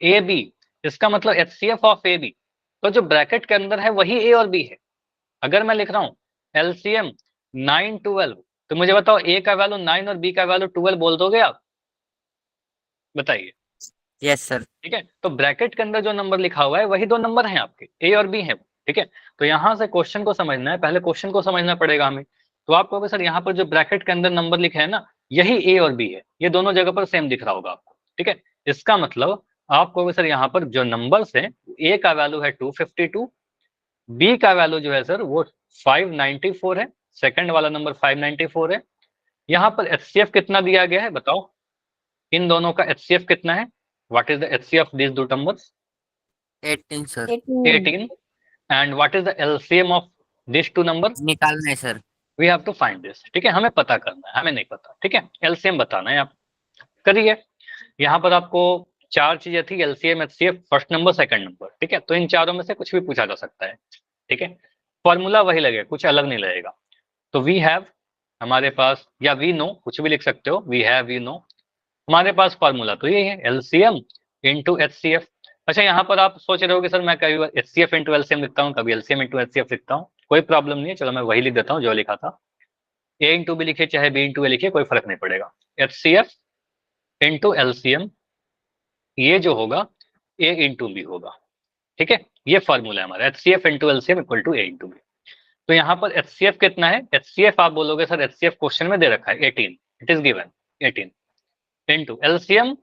AB, इसका मतलब HCF ऑफ AB, तो जो ब्रैकेट के अंदर है वही A और B है। अगर मैं लिख रहा हूँ LCM 9 12, तो मुझे बताओ A का वैल्यू 9 और B का वैल्यू 12 बोल दोगे आप? बताइए। Yes sir. ठीक है, तो ब्रैकेट के अंदर जो नंबर लिखा हुआ है वही दो नंबर हैं आपके, ए और बी है। ठीक है, तो यहां से क्वेश्चन को समझना है, पहले क्वेश्चन को समझना पड़ेगा हमें। तो आप कहोगे सर यहाँ पर जो ब्रैकेट के अंदर नंबर लिखे हैं ना, यही ए और बी है, ये दोनों जगह पर सेम दिख रहा होगा आपको। ठीक है, इसका मतलब आप कहोगे सर यहाँ पर जो नंबर्स हैं, ए का वैल्यू है 252, बी का वैल्यू जो है सर वो 594 है, सेकंड वाला नंबर 594 है। यहाँ पर HCF कितना दिया गया है बताओ, इन दोनों का HCF कितना है? What is the HCF of these two numbers? 18 sir. 18. And what is the LCM of these two numbers? निकालना है sir. We have to find this. ठीक है, हमें पता करना है, हमें नहीं पता। ठीक है, LCM बताना है, आप करिए। यहाँ पर आपको चार चीजें थी, LCM, HCF, first number, second number. ठीक है, तो इन चारों में से कुछ भी पूछा जा सकता है। ठीक है, फॉर्मूला वही लगेगा, कुछ अलग नहीं लगेगा। तो वी हैव हमारे पास, या वी नो, कुछ भी लिख सकते हो, वी हैव, वी नो, हमारे पास फॉर्मूला तो ये है LCM इंटू HCF। अच्छा, यहाँ पर आप सोच रहे हो कि सर मैं कभी HCF इंटू LCM लिखता हूँ, कभी LCM इंटू HCF लिखता हूँ, कोई प्रॉब्लम नहीं है, चलो मैं वही लिख देता हूँ जो लिखा था। A इंटू बी लिखिए चाहे B इंटू ए लिखिए, कोई फर्क नहीं पड़ेगा। HCF इंटू LCM, ये जो होगा A इंटू बी होगा। ठीक है, ये फॉर्मूला है हमारा, HCF into LCM equal to A into B. तो यहाँ पर HCF कितना है? HCF आप बोलोगे सर HCF क्वेश्चन में दे रखा है 18, it is given 18 into LCM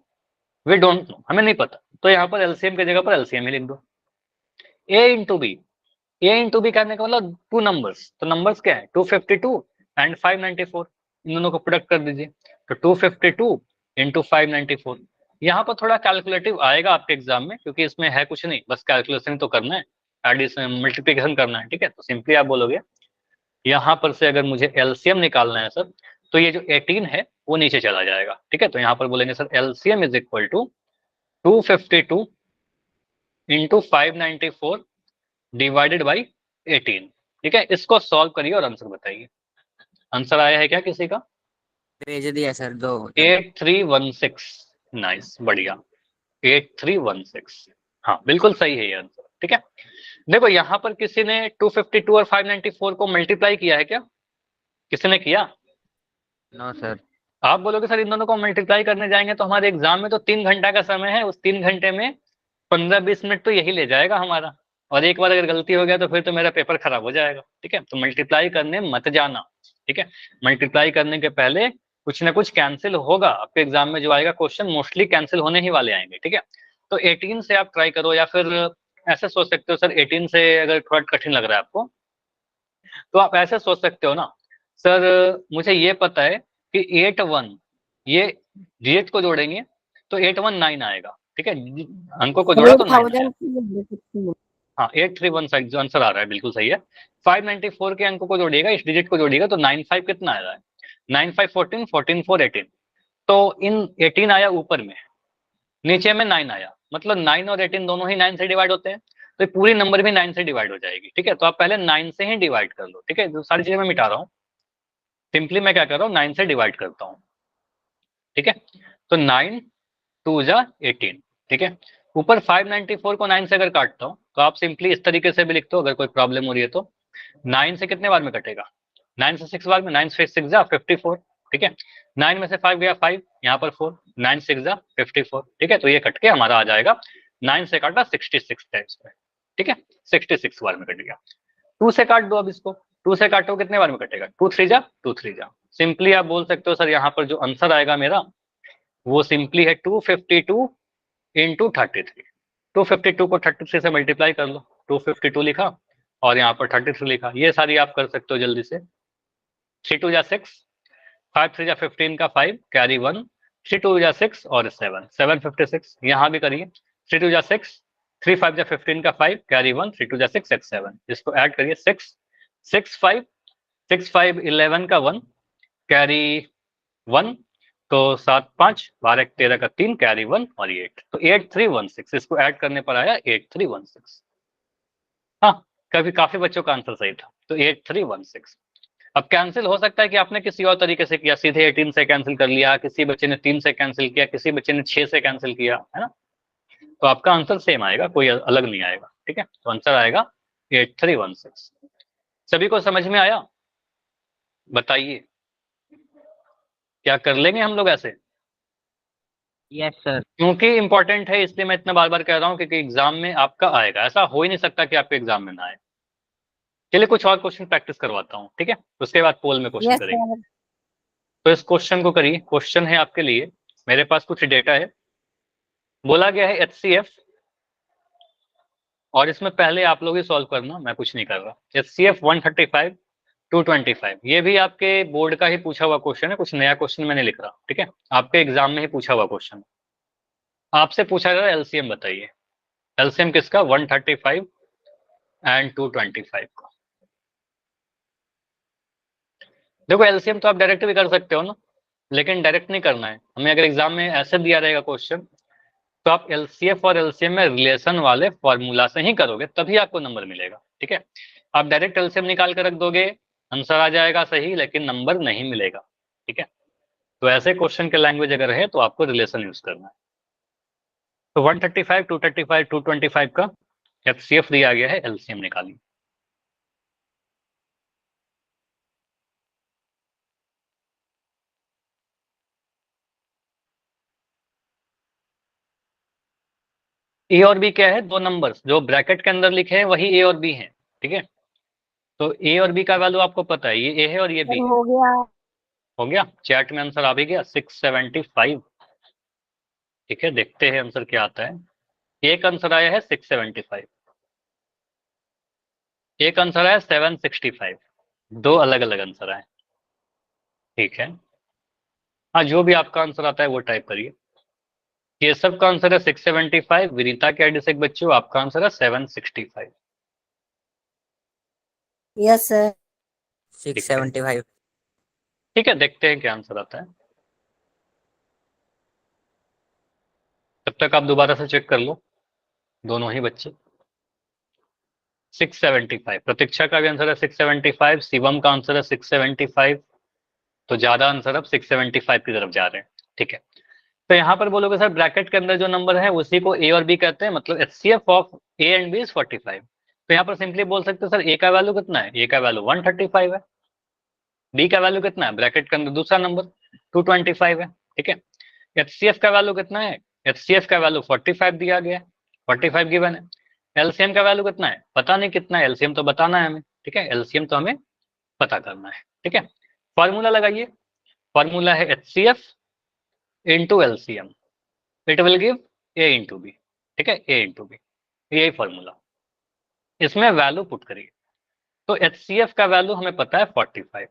we don't know, हमें नहीं पता, तो यहाँ पर LCM की जगह पर LCM ही लिख दो। A into B, A into B कहने का मतलब टू नंबर्स, तो नंबर्स क्या है 252 एंड 594, इन दोनों को प्रोडक्ट कर दीजिए, तो 252 इंटू 594। यहाँ पर थोड़ा कैलकुलेटिव आएगा आपके एग्जाम में, क्योंकि इसमें है कुछ नहीं, बस कैलकुलेशन तो करना है, एडिशन मल्टीप्लिकेशन करना है। ठीक है, तो सिंपली आप बोलोगे यहाँ पर से अगर मुझे LCM निकालना है सर, तो ये जो 18 है वो नीचे चला जाएगा। ठीक है, तो यहाँ पर बोलेंगे sir LCM is equal to 252 into 594 divided by 18। ठीक है, इसको सॉल्व करिए और आंसर बताइए। आंसर आया है क्या किसी का? भेज दिया सर, दो 8316। नाइस, बढ़िया, 8316। हाँ बिल्कुल सही है ये आंसर। ठीक है, देखो यहाँ पर किसी ने 252 और 594 को मल्टीप्लाई किया है क्या? किसी ने किया? No sir. आप बोलोगे सर इन दोनों को मल्टीप्लाई करने जाएंगे तो हमारे एग्जाम में तो 3 घंटा का समय है, उस 3 घंटे में 15-20 मिनट तो यही ले जाएगा हमारा, और एक बार अगर गलती हो गया तो फिर तो मेरा पेपर खराब हो जाएगा। ठीक है, तो मल्टीप्लाई करने मत जाना। ठीक है, मल्टीप्लाई करने के पहले कुछ ना कुछ कैंसिल होगा आपके एग्जाम में, जो आएगा क्वेश्चन मोस्टली कैंसिल होने ही वाले आएंगे। ठीक है, तो 18 से आप ट्राई करो, या फिर ऐसे सोच सकते हो सर 18 से अगर थोड़ा कठिन लग रहा है आपको, तो आप ऐसे सोच सकते हो ना, सर मुझे ये पता है कि 81 ये डिजिट को जोड़ेंगे तो 819 आएगा। ठीक है, अंकों को जोड़ा तो 9 आएगा। 8000। हाँ 8316 जो आंसर आ रहा है बिल्कुल सही है। 594 के अंकों को जोड़िएगा, इस डिजिट को जोड़िएगा तो 95 कितना आ रहा है? 95 14, 14 4 18, तो इन 18 आया ऊपर में, नीचे में 9 आया, मतलब 9 और 18 दोनों ही 9 से डिवाइड होते हैं, तो पूरी नंबर भी 9 से डिवाइड हो जाएगी। ठीक है, तो आप पहले 9 से ही डिवाइड कर लो। ठीक है, जो सारी चीजें मैं मिटा रहा हूँ, सिंपली मैं क्या कर रहा हूँ 9 से डिवाइड करता हूँ। ठीक है, तो 9 2 जा 18। ठीक है, ऊपर 594 को 9 से अगर काटता हूँ तो आप सिंपली इस तरीके से भी लिखते हो, अगर कोई प्रॉब्लम हो रही है तो 9 से कितने बार में कटेगा? 9 से 6 बार में, 9 से 6 जा 54। ठीक है, 9 में से 5 गया 5, यहाँ पर 4, 9 6 जा 54। ठीक है, तो ये कट के हमारा आ जाएगा 9 से काटा 66 टाइम्स में। ठीक है, 66 बार में कट गया। 2 से काट दो, अब इसको 2 से काटो कितने बार में कटेगा? 2 3 जा 2 3 जा। सिंपली आप बोल सकते हो सर यहाँ पर जो आंसर आएगा मेरा वो सिंपली है 252 इंटू 33। 252 को 33 से मल्टीप्लाई कर लो, 252 लिखा और यहाँ पर 33 लिखा, ये सारी आप कर सकते हो जल्दी से। 3 2 जा 6, 5 3 जा 15 का 5 कैरी 1, 3 2 जा 6 और 7 756, यहाँ भी करिए 3 2 जा 6, 3 5 जा 15 का 5 कैरी 1, 3 2 जा 6 6 7, इसको ऐड करिए 6 6 5 6 5 11 का 1 कैरी 1, तो 7 5 12 1 13 का 3 कैरी 1 और 8, तो 8316, इसको ऐड करने पर आया 8316। हाँ, कभी काफी बच्चों का आंसर सही था, तो 8316। अब कैंसिल हो सकता है कि आपने किसी और तरीके से किया, सीधे 18 से कैंसिल कर लिया, किसी बच्चे ने 3 से कैंसिल किया, किसी बच्चे ने 6 से कैंसिल किया, है ना। तो आपका आंसर सेम आएगा, कोई अलग नहीं आएगा, ठीक है। तो आंसर आएगा 8316। सभी को समझ में आया? बताइए, क्या कर लेंगे हम लोग ऐसे? Yes sir. क्योंकि इंपॉर्टेंट है इसलिए मैं इतना बार बार कह रहा हूँ, क्योंकि एग्जाम में आपका आएगा, ऐसा हो ही नहीं सकता कि आपके एग्जाम में ना आए। चलिए कुछ और क्वेश्चन प्रैक्टिस करवाता हूँ, ठीक है, उसके बाद पोल में क्वेश्चन यस करेंगे। सर। तो इस क्वेश्चन को करिए, क्वेश्चन है आपके लिए, मेरे पास कुछ डेटा है, बोला गया है HCF, और इसमें पहले आप लोग ही सॉल्व करना, मैं कुछ नहीं कर रहा। HCF 135 225, ये भी आपके बोर्ड का ही पूछा हुआ क्वेश्चन है, कुछ नया क्वेश्चन मैंने लिख रहा, ठीक है, आपके एग्जाम में ही पूछा हुआ क्वेश्चन। आपसे पूछा जा रहा है LCM बताइए, LCM किसका? 135 एंड 225 का। देखो LCM तो आप डायरेक्ट भी कर सकते हो ना, लेकिन डायरेक्ट नहीं करना है हमें। अगर एग्जाम में ऐसे दिया रहेगा क्वेश्चन, तो आप LCF और LCM में रिलेशन वाले फॉर्मूला से ही करोगे, तभी आपको नंबर मिलेगा, ठीक है। आप डायरेक्ट LCM निकाल कर रख दोगे, आंसर आ जाएगा सही, लेकिन नंबर नहीं मिलेगा, ठीक है। तो ऐसे क्वेश्चन के लैंग्वेज अगर है तो आपको रिलेशन यूज करना है। तो 135 235 225 का HCF दिया गया है, LCM निकालिए। ए और बी क्या है? दो नंबर्स जो ब्रैकेट के अंदर लिखे हैं वही ए और बी हैं, ठीक है। तो ए और बी का वैल्यू आपको पता है, ये ए है और ये बी सर है। हो गया। हो गया, चैट में आंसर आ भी गया 675, ठीक है। देखते हैं आंसर क्या आता है। एक आंसर आया है 675, एक आंसर आया 765, दो अलग अलग आंसर आए, ठीक है। हाँ, जो भी आपका आंसर आता है वो टाइप करिए। ये सब का आंसर है 675, विनीता के आईडी से एक बच्चों आपका आंसर है 765, यस सर। ठीक है। 675। ठीक है, देखते हैं क्या आंसर आता है। तब तक आप दोबारा से चेक कर लो, दोनों ही बच्चे। 675, प्रतीक्षा का भी आंसर है 675, शिवम का आंसर है 675, तो ज्यादा आंसर अब 675 की तरफ जा रहे हैं, ठीक है। तो यहाँ पर बोलोगे सर ब्रैकेट के अंदर जो नंबर है उसी को ए और बी कहते हैं, मतलब HCF of A and B is 45। तो यहाँ पर सिंपली बोल सकते हो सर ए का वैल्यू कितना है? ए का वैल्यू 135 है। बी का वैल्यू कितना है? ब्रैकेट के अंदर दूसरा नंबर 225 है, ठीक है। HCF का वैल्यू कितना है? HCF का वैल्यू 45 दिया गया है, 45 गिवन है। LCM का वैल्यू कितना है? पता नहीं कितना है, LCM तो बताना है हमें, ठीक है। LCM तो हमें पता करना है, ठीक है। फॉर्मूला लगाइए, फॉर्मूला है HCF into LCM, it will give A into B, ठीक है, A इंटू बी, यही फॉर्मूला। इसमें वैल्यू पुट करिए, तो HCF का वैल्यू हमें पता है 45,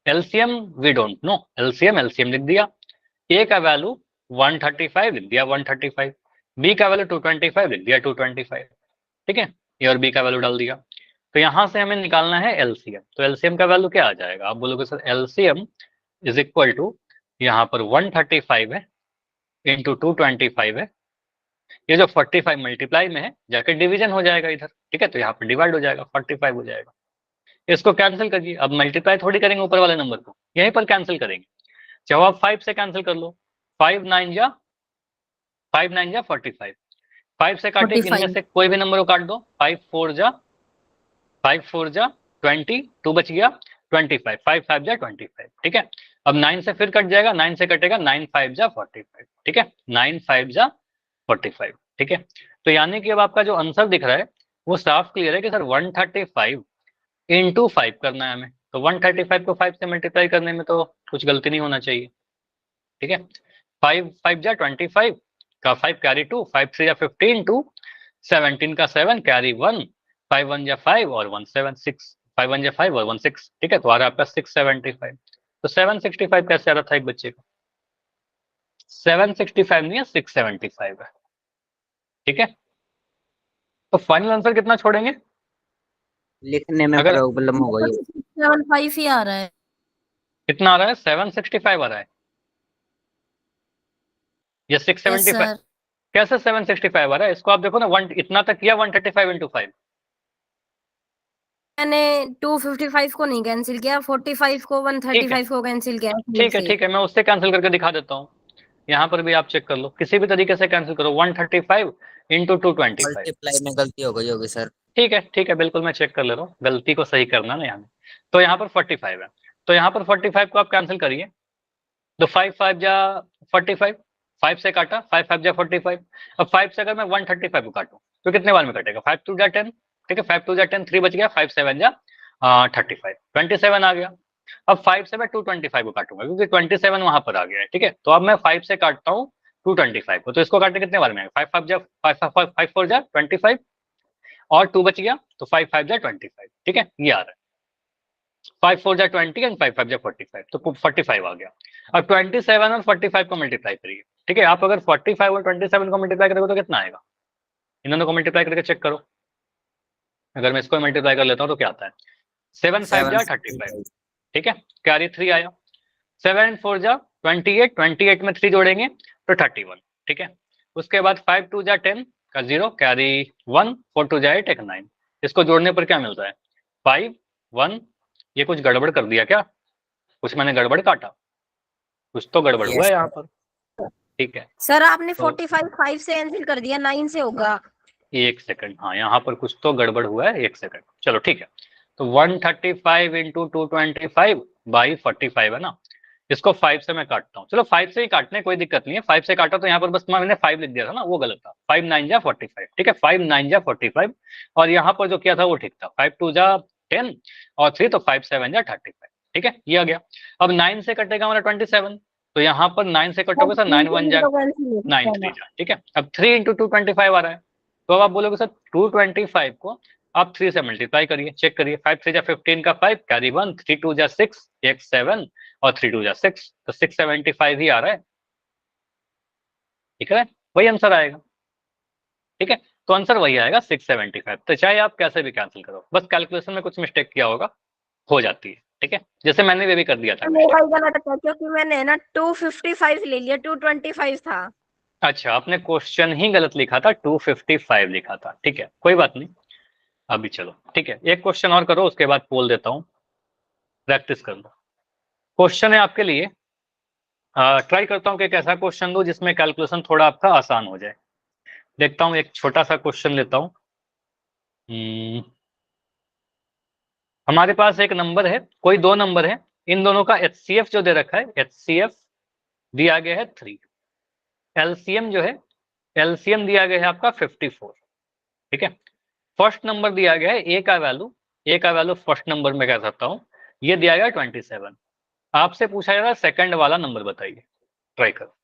LCM we don't know, LCM लिख दिया, A का वैल्यू 135 लिख दिया 135, B का वैल्यू 225 लिख दिया 225, ठीक है। ए और बी का वैल्यू डाल दिया। तो यहां से हमें निकालना है LCM, तो LCM का वैल्यू क्या आ जाएगा? आप बोलोगे sir LCM is equal to, यहाँ पर 135 है इंटू 225 है, ये जो 45 मल्टीप्लाई में है जाकर डिवीजन हो जाएगा इधर, ठीक है। तो यहाँ पर डिवाइड हो जाएगा, 45 हो जाएगा। इसको कैंसिल करिए, अब मल्टीप्लाई थोड़ी करेंगे ऊपर वाले नंबर को, यहीं पर कैंसिल करेंगे। जवाब 5 से कैंसिल कर लो, 5 9 जा 45, 5 से काटे, इनमें 45। से कोई भी नंबर को काट दो, 5 4 जा 20, 2 बच गया 25, 5 5 जा 25, ठीक है। अब 9 से फिर कट जाएगा, 9 से कटेगा, 9 5 जा 45, ठीक है, 9 5 जा 45, ठीक है। तो यानी कि अब आपका जो आंसर दिख रहा है वो साफ क्लियर है कि सर 135 इंटू 5 करना है हमें, तो 135 को 5 से मल्टीप्लाई करने में तो कुछ गलती नहीं होना चाहिए, ठीक है। 5 5 जा 25 का 5 कैरी 2, 5 3 जा 15 2 17 का 7 कैरी 1, 5 1 जा 5 और 1 7 6, 5 1 जा 5 और 1 6, ठीक है। तो आ रहा है आपका 675। तो 765 कैसे आ रहा था एक बच्चे का? 765 नहीं है, 675 है, ठीक है। तो फाइनल आंसर कितना छोड़ेंगे? लिखने में अगर प्रॉब्लम हो गई। 75 ही आ रहा है। कितना आ रहा है? 765 आ रहा है, ये 675 सर कैसे 765 आ रहा है? इसको आप देखो ना, 1 इतना तक किया 135 इंटू 5। मैंने 255 को नहीं कैंसिल किया, 45 को 135 को कैंसिल किया ठीक है से। ठीक है, मैं उससे कैंसिल करके दिखा देता हूँ। यहाँ पर भी आप चेक कर लो, किसी भी तरीके से कैंसिल करो। 135 इंटू 225। मल्टीप्लाई में गलती हो गई होगी सर। ठीक है बिल्कुल, मैं चेक कर ले रहा हूँ, गलती को सही करना ना यहाँ। तो यहाँ पर 45 है, तो यहाँ पर 45 को आप कैंसिल करिए। तो 5 5 जा 45, 5 से काटा, 5 5 जा 45। अब 5 से अगर मैं 135 को काटूं तो कितने बार में कटेगा? 5 2 जा 10, ठीक है, 5 2 जा 10, 3 बच गया, 5 7 जा 35, 27 आ गया। अब 5 से मैं 225 को काटूंगा क्योंकि 27 वहां पर आ गया है, ठीक है। तो अब मैं 5 से काटता हूँ 225 को, तो इसको काटने कितने बार में आएगा? 5 5 जा 5 4 जा 25 और 2 बच गया, तो 5 5 जा 25, ठीक है, ये आ रहा है। 5 4 जा 20 एंड 5 5 जा 45, तो 45 आ गया। अब 27 और 45 को मल्टीप्लाई करिए, ठीक है। आप अगर 45 और 27 को मल्टीप्लाई करोगे तो कितना आएगा? इन दोनों को मल्टीप्लाई करके चेक करो। अगर मैं इसको मल्टीप्लाई कर लेता हूँ तो क्या आता है? 7 5 जा 35, ठीक है, कैरी 3 आया। 7 4 जा 28, 28 में 3 जोड़ेंगे तो 31, ठीक है। उसके बाद 5 2 जा 10 का 0, कैरी 1, 4 2 जा 8, एक 9। इसको जोड़ने पर क्या मिलता है? 5 1। ये कुछ गड़बड़ कर दिया क्या? कुछ मैंने गड़बड़ काटा? कुछ तो गड़बड़ हुआ है यहाँ पर, ठीक है। सर आपने तो 45 5 से कैंसिल कर दिया, 9 से होगा। एक सेकंड, हाँ यहाँ पर कुछ तो गड़बड़ हुआ है, एक सेकंड, चलो ठीक है। तो 135 इंटू 225 बाई 45 है ना, इसको 5 से मैं काटता हूँ। चलो 5 से ही काटने, कोई दिक्कत नहीं है। 5 से काटा तो यहाँ पर बस मैंने 5 लिख दिया था ना, वो गलत था। 5 9 जा 45, ठीक है, 5 9 जा 45। और यहाँ पर जो किया था वो ठीक था, 5 2 जा 10 और 3, तो 5 7 जा 35, ठीक है, ये आ गया। अब 9 से कटेगा हमारा 27, तो यहाँ पर 9 से कटोगे सर 9 1 जा 9 3 जा, ठीक है। अब 3 इंटू 225 आ रहा है, तो अब आप बोलोगे सर 225 को आप 3 से मल्टीप्लाई करिए, चेक करिए। 5 3 जा 15 का 5, कैरी 1, 3 2 जा 6, एक 7 और 3 2 जा 6, तो 675 ही आ रहा है, ठीक है, वही आंसर आएगा, ठीक है। तो आंसर वही आएगा 675। तो चाहे आप कैसे भी कैंसिल करो, बस कैलकुलेशन में कुछ मिस्टेक किया होगा, हो जाती है, ठीक है, जैसे मैंने भी कर दिया था मेरा मिस्टेक। ही गलत था क्योंकि मैंने ना 255 ले लिया, 225 था। अच्छा, आपने क्वेश्चन ही गलत लिखा था, 255 लिखा था, ठीक है, कोई बात नहीं। अभी चलो ठीक है, एक क्वेश्चन और करो, उसके बाद पोल देता हूँ, प्रैक्टिस कर लो। क्वेश्चन है आपके लिए, ट्राई करता हूँ कि एक ऐसा क्वेश्चन दो जिसमें कैलकुलेशन थोड़ा आपका आसान हो जाए। देखता हूँ, एक छोटा सा क्वेश्चन लेता हूँ। हमारे पास एक नंबर है, कोई दो नंबर है, इन दोनों का HCF जो दे रखा है, HCF दिया गया है 3, LCM जो है, LCM दिया गया है आपका 54, ठीक है। फर्स्ट नंबर दिया गया है, ए का वैल्यू फर्स्ट नंबर में कह सकता हूँ, ये दिया गया 27। आपसे पूछा जा रहा है सेकंड वाला नंबर बताइए, ट्राई करो।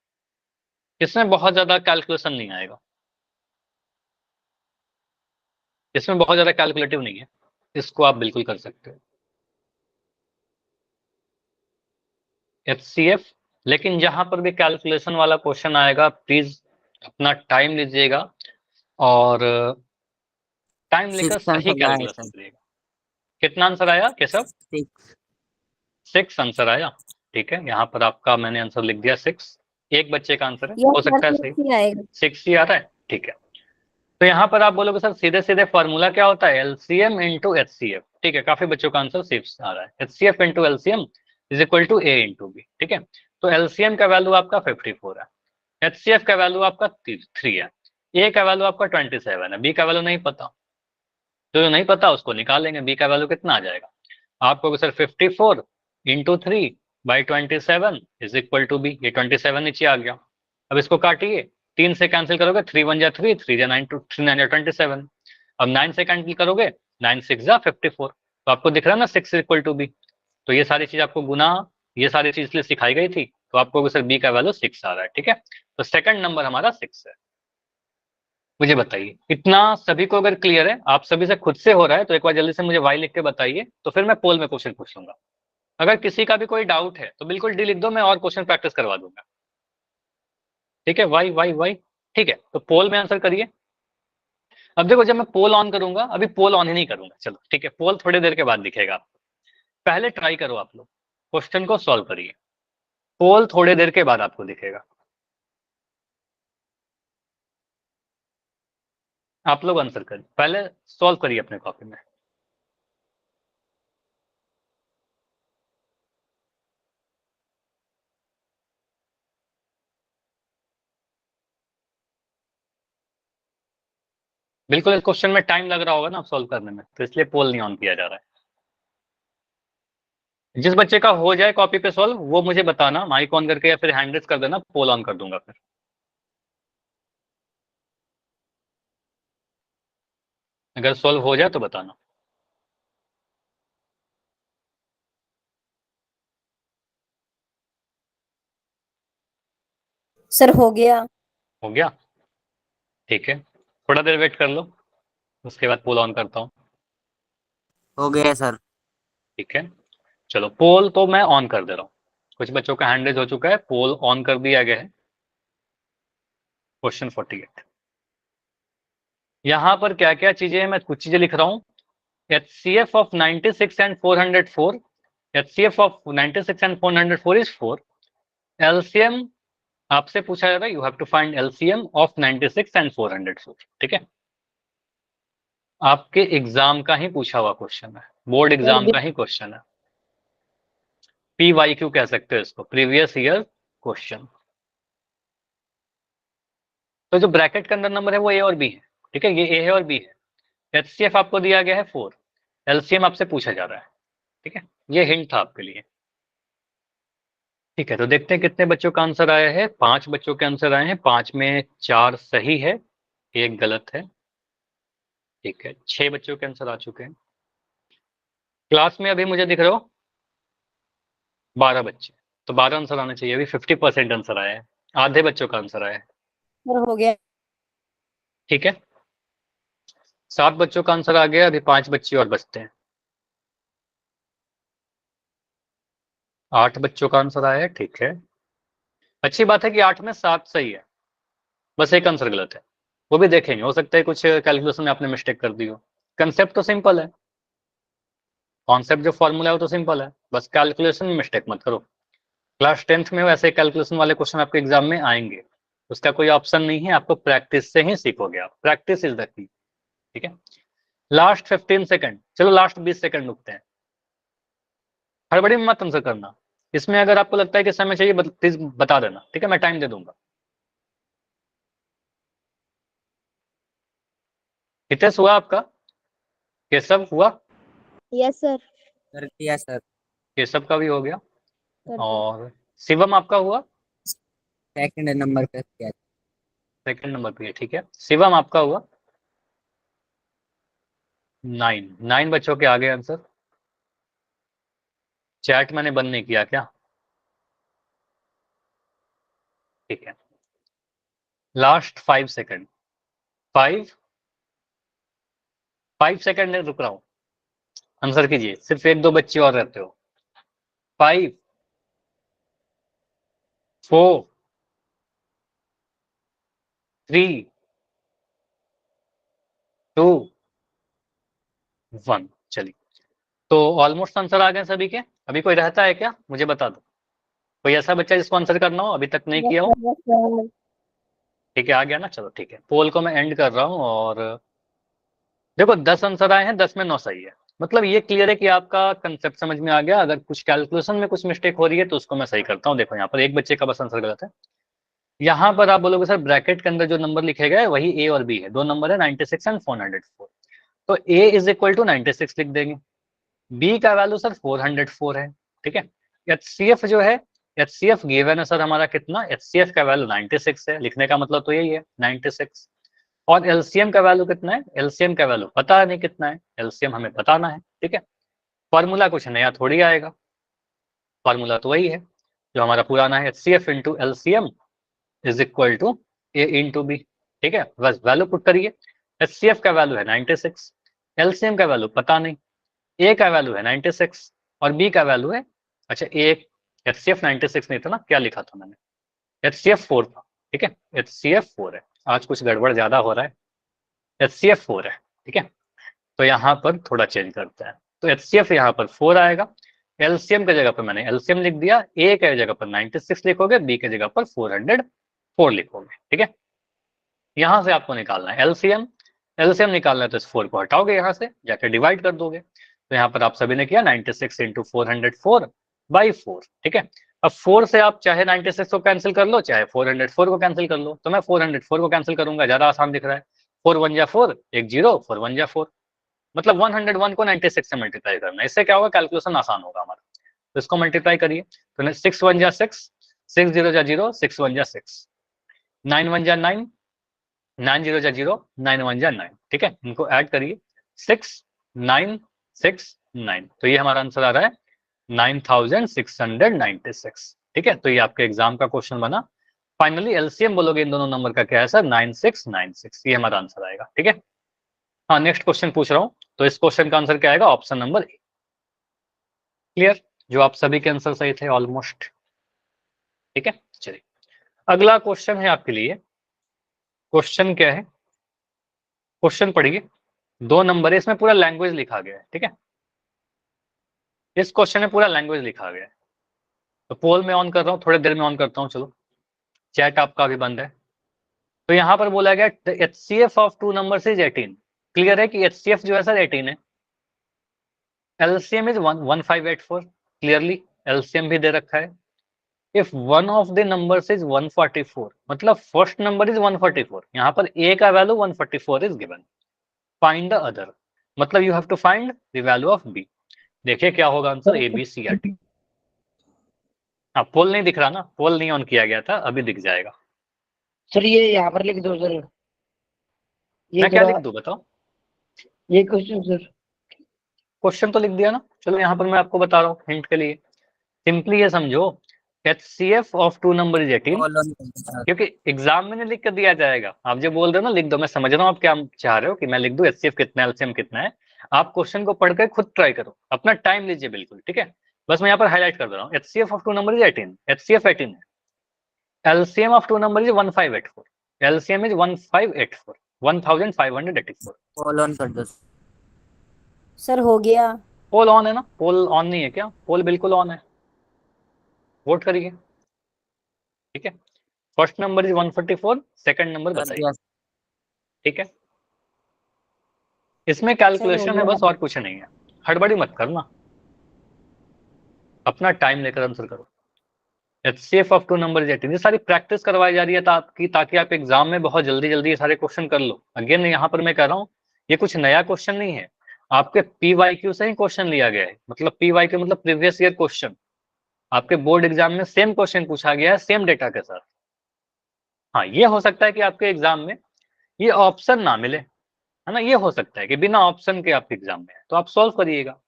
इसमें बहुत ज्यादा कैलकुलेशन नहीं आएगा, इसमें बहुत ज्यादा कैलकुलेटिव नहीं है, इसको आप बिल्कुल कर सकते हो HCF। लेकिन जहां पर भी कैलकुलेशन वाला क्वेश्चन आएगा, प्लीज अपना टाइम लीजिएगा और टाइम लेकर 6 सही आंसर आए कैलकुलेशन सर। करिएगा। कितना आंसर आया केशव? 6। 6 आंसर आया, ठीक है, यहाँ पर आपका मैंने आंसर लिख दिया 6। एक बच्चे का आंसर है, हो यस सर, सकता है सही 60 आएगा। 6 ही आ रहा है, ठीक है। तो यहाँ पर आप बोलोगे सर सीधे सीधे फॉर्मूला क्या होता है? LCM इंटू HCF, ठीक है, काफी बच्चों का आंसर 6 आ रहा है। HCF into LCM is equal to A into B, ठीक है। तो LCM का वैल्यू आपका 54 है, HCF का वैल्यू आपका 3 है, A का वैल्यू आपका 27 है, B का वैल्यू नहीं पता, जो नहीं पता उसको निकालेंगे। B का वैल्यू कितना आ जाएगा? आपको sir 54 into 3 by 27 is equal to B, ये 27 नीचे आ गया। अब इसको काटिए, 3 से कैंसिल करोगे, 3 1 जा 3, 3 जा 9, 3 9 जा 27। अब 9 से कैंसिल करोगे, 9 6 जा 54, तो आपको दिख रहा है ना 6 इक्वल टू B। तो ये सारी चीज आपको गुना, ये सारी चीज इसलिए सिखाई गई थी, तो आपको सर B का वैल्यू 6 आ रहा है, ठीक है। तो सेकंड नंबर हमारा 6 है। मुझे बताइए, इतना सभी को अगर क्लियर है, आप सभी से खुद से हो रहा है, तो एक बार जल्दी से मुझे वाई लिख के बताइए, तो फिर मैं पोल में क्वेश्चन पूछ लूंगा। अगर किसी का भी कोई डाउट है तो बिल्कुल डी लिख दो, मैं और क्वेश्चन प्रैक्टिस करवा दूंगा, ठीक है। वाई वाई वाई, ठीक है, तो पोल में आंसर करिए। अब देखो, जब मैं पोल ऑन करूंगा, अभी पोल ऑन ही नहीं करूंगा, चलो ठीक है, पोल थोड़ी देर के बाद दिखेगा आपको। पहले ट्राई करो आप लोग, क्वेश्चन को सॉल्व करिए, पोल थोड़ी देर के बाद आपको दिखेगा। आप लोग आंसर करिए, पहले सॉल्व करिए अपने कॉपी में। बिल्कुल, इस क्वेश्चन में टाइम लग रहा होगा ना सॉल्व करने में, तो इसलिए पोल नहीं ऑन किया जा रहा है। जिस बच्चे का हो जाए कॉपी पे सॉल्व वो मुझे बताना, माइक ऑन करके या फिर हैंड रेज कर देना, पोल ऑन कर दूंगा फिर। अगर सॉल्व हो जाए तो बताना। सर हो गया। हो गया, ठीक है, थोड़ा देर वेट कर लो, उसके बाद पोल ऑन करता हूँ। हो गया सर। ठीक है, चलो पोल तो मैं ऑन कर दे रहा हूँ। कुछ बच्चों का हैंड रेज हो चुका है, पोल ऑन कर दिया गया है। क्वेश्चन 48, यहाँ पर क्या क्या चीजें हैं, मैं कुछ चीजें लिख रहा हूँ। HCF of 96 and 404, HCF of 96 and 404 is 4। LCM आपसे पूछा जा रहा है, you have to find LCM of 96 and 404। ठीक है, आपके एग्जाम का ही पूछा हुआ क्वेश्चन है, बोर्ड एग्जाम का ही क्वेश्चन है। PYQ कह सकते हो इसको, प्रीवियस ईयर क्वेश्चन। तो जो ब्रैकेट के अंदर नंबर है वो A और B है। ठीक है, ये A है और B है। HCF आपको दिया गया है 4, LCM आपसे पूछा जा रहा है। ठीक है, ये हिंट था आपके लिए। ठीक है, तो देखते हैं कितने बच्चों का आंसर आया है। 5 बच्चों के आंसर आए हैं, 5 में 4 सही है, 1 गलत है। ठीक है, 6 बच्चों के आंसर आ चुके हैं। क्लास में अभी मुझे दिख रहे हो 12 बच्चे, तो 12 आंसर आने चाहिए। अभी 50% आंसर आया है, आधे बच्चों का आंसर आया है। सर हो गया। ठीक है, 7 बच्चों का आंसर आ गया, अभी 5 बच्चे और बचते हैं। 8 बच्चों का आंसर आया है। ठीक है, अच्छी बात है कि 8 में 7 सही है, बस एक आंसर गलत है, वो भी देखेंगे, हो सकता है कुछ कैलकुलेशन में आपने मिस्टेक कर दी हो। कंसेप्ट तो सिंपल है, कॉन्सेप्ट जो फॉर्मूला है वो तो सिंपल है, बस कैलकुलेशन में मिस्टेक मत करो। क्लास 10th में वैसे कैलकुलेशन वाले क्वेश्चन आपके एग्जाम में आएंगे, उसका कोई ऑप्शन नहीं है, आपको प्रैक्टिस से ही सीखोगे आप, प्रैक्टिस इज द की। ठीक है, लास्ट 15 सेकंड, चलो लास्ट 20 सेकंड रुकते हैं, हड़बड़ी में मत आंसर करना। इसमें अगर आपको लगता है कि समय चाहिए प्लीज बता देना, ठीक है, मैं टाइम दे दूंगा। हितेश हुआ आपका? केशव हुआ? Yes sir. कर दिया सर। केशव का भी हो गया, कर दिया। और शिवम आपका हुआ? सेकंड नंबर पे किया। सेकंड नंबर पे, ठीक है, शिवम आपका हुआ? 9 बच्चों के आगे आंसर। चैट मैंने बंद नहीं किया क्या? ठीक है, लास्ट 5 सेकंड, 5 सेकंड रुक रहा हूं, आंसर कीजिए, सिर्फ 1-2 बच्चे और रहते हो। 5 4 3 2 1, चलिए, तो ऑलमोस्ट आंसर आ गए सभी के। अभी कोई रहता है क्या, मुझे बता दो, कोई ऐसा बच्चा जिसको आंसर करना हो अभी तक नहीं किया हो? ठीक है, आ गया ना, चलो ठीक है, पोल को मैं एंड कर रहा हूँ। और देखो 10 आंसर आए हैं, 10 में 9 सही है, मतलब ये क्लियर है कि आपका कंसेप्ट समझ में आ गया। अगर कुछ कैलकुलेशन में कुछ मिस्टेक हो रही है तो उसको मैं सही करता हूँ। देखो यहाँ पर एक बच्चे का बस आंसर गलत है। यहाँ पर आप बोलोगे सर ब्रैकेट के अंदर जो नंबर लिखे गए वही ए और बी है, दो नंबर है 96 एंड 404, तो ए इज इक्वल टू 96 लिख देंगे, बी का वैल्यू सर 404 है। ठीक है, HCF जो है, HCF गिवन है सर हमारा कितना, HCF का वैल्यू 96 है, लिखने का मतलब तो यही है 96। और LCM का वैल्यू कितना है, LCM का वैल्यू पता नहीं कितना है, LCM हमें बताना है। ठीक है, फॉर्मूला कुछ नया थोड़ी आएगा, फॉर्मूला तो वही है जो हमारा पुराना है, HCF into LCM is equal to A into B. ठीक है, बस वैल्यू पुट करिए, HCF का वैल्यू है 96, LCM का वैल्यू पता नहीं, ए का वैल्यू है 96 और बी का वैल्यू है, अच्छा ए, HCF 96 नहीं था ना, क्या लिखा था मैंने, HCF 4 था। ठीक है, HCF 4 है, आज कुछ गड़बड़ ज्यादा हो रहा है, HCF 4 है। ठीक है, तो यहाँ पर थोड़ा चेंज करते हैं, तो HCF यहाँ पर 4 आएगा, LCM की जगह पर मैंने LCM लिख दिया, ए की जगह पर 96 लिखोगे, बी की जगह पर 404 लिखोगे। ठीक है, यहां से आपको निकालना है LCM, एलसीएम निकालना है तो इस 4 को हटाओगे, यहाँ से जाकर डिवाइड कर दोगे। तो यहाँ पर आप सभी ने किया 96 इंटू 404/4, ठीक है। अब 4 से आप चाहे 96 को कैंसिल कर लो, चाहे 404 को कैंसिल कर लो। तो मैं 404 को कैंसिल करूंगा, ज्यादा आसान दिख रहा है। 4 1 जा 4, 1 0, 4 1 जा 4, मतलब 101 को 96 से मल्टीप्लाई करना है। इससे क्या होगा, कैलकुलेशन आसान होगा हमारा। तो इसको मल्टीप्लाई करिए, तो 6 1 जा 6, 6 0 जा 0, 6 1 जा 6, 9 1 जा 9, 9 0 जा 0, 9 1 जा 9, ठीक है। इनको ऐड करिए, 6 9 6 9, तो ये हमारा आंसर आ रहा है 9696, ठीक है। तो ये आपके एग्जाम का क्वेश्चन बना। फाइनली एलसीएम बोलोगे इन दोनों नंबर का क्या है सर, 9696, ये हमारा आंसर आएगा, ठीक है। हाँ, नेक्स्ट क्वेश्चन पूछ रहा हूँ, तो इस क्वेश्चन का आंसर क्या आएगा, ऑप्शन नंबर ए। क्लियर, जो आप सभी के आंसर सही थे ऑलमोस्ट, ठीक है। चलिए अगला क्वेश्चन है आपके लिए। क्वेश्चन क्या है, क्वेश्चन पढ़िए। 2 नंबर है, इसमें पूरा लैंग्वेज लिखा गया है, ठीक है। इस क्वेश्चन में पूरा लैंग्वेज लिखा गया है। तो पोल में ऑन कर रहा हूँ, थोड़ी देर में ऑन करता हूँ, चलो। चैट आपका भी बंद है। तो यहाँ पर बोला गया HCF of 2 numbers is 18। Clear है कि HCF जो है सर 18 है। LCM इज 1584, क्लियरली LCM भी दे रखा है। If one of the numbers is 144, मतलब फर्स्ट नंबर इज 144, यहाँ पर A का value 144 is given, find the other, मतलब you have to find the value of B। देखिए क्या होगा आंसर, A B C या D। हाँ, पोल नहीं दिख रहा ना, पोल नहीं ऑन किया गया था, अभी दिख जाएगा। सर ये यहाँ पर लिख दो सर, ये मैं क्या थोड़ा लिख दूं बताओ, ये क्वेश्चन सर। क्वेश्चन तो लिख दिया ना। चलो यहाँ पर मैं आपको बता रहा हूँ हिंट के लिए, सिंपली ये समझो, HCF of 2 number is 18, colon कर दो सर। क्योंकि एग्जाम में नहीं लिख कर दिया जाएगा। आप जो बोल रहे हो ना लिख दो, मैं समझ रहा हूँ आप क्या चाह रहे हो कि मैं लिख दूं HCF कितना है, LCM कितना है। आप क्वेश्चन को पढ़कर खुद ट्राई करो, अपना टाइम लीजिए बिल्कुल, ठीक है। बस मैं यहाँ पर हाईलाइट कर दे रहा हूँ, HCF of 2 number is 18, HCF 18 है। LCM of 2 number is 1584, LCM is 1584, 1584। Colon कर दो। सर हो गया। पोल ऑन है ना, पोल ऑन नहीं है क्या, पोल बिल्कुल ऑन है, वोट करिए, ठीक है। First number is 144, second number कर बताइए, दिया। ठीक है। इसमें सर हो कैलकुलेशन है गया। बस, और कुछ नहीं है। हड़बड़ी मत करना, अपना टाइम लेकर आंसर करो। HCF ऑफ 2 नंबर इज 18, ये सारी प्रैक्टिस करवाई जा रही है ताकि आप एग्जाम में बहुत जल्दी जल्दी ये सारे क्वेश्चन कर लो। अगेन यहाँ पर मैं कह रहा हूँ, ये कुछ नया क्वेश्चन नहीं है, आपके PYQ से ही क्वेश्चन लिया गया है। मतलब PYQ मतलब प्रीवियस ईयर क्वेश्चन, आपके बोर्ड एग्जाम में सेम क्वेश्चन पूछा गया है, सेम डेटा के साथ। हाँ, ये हो सकता है कि आपके एग्जाम में ये ऑप्शन ना मिले, है ना, ये हो सकता है कि बिना ऑप्शन के आपके एग्जाम में है, तो आप सॉल्व करिएगा।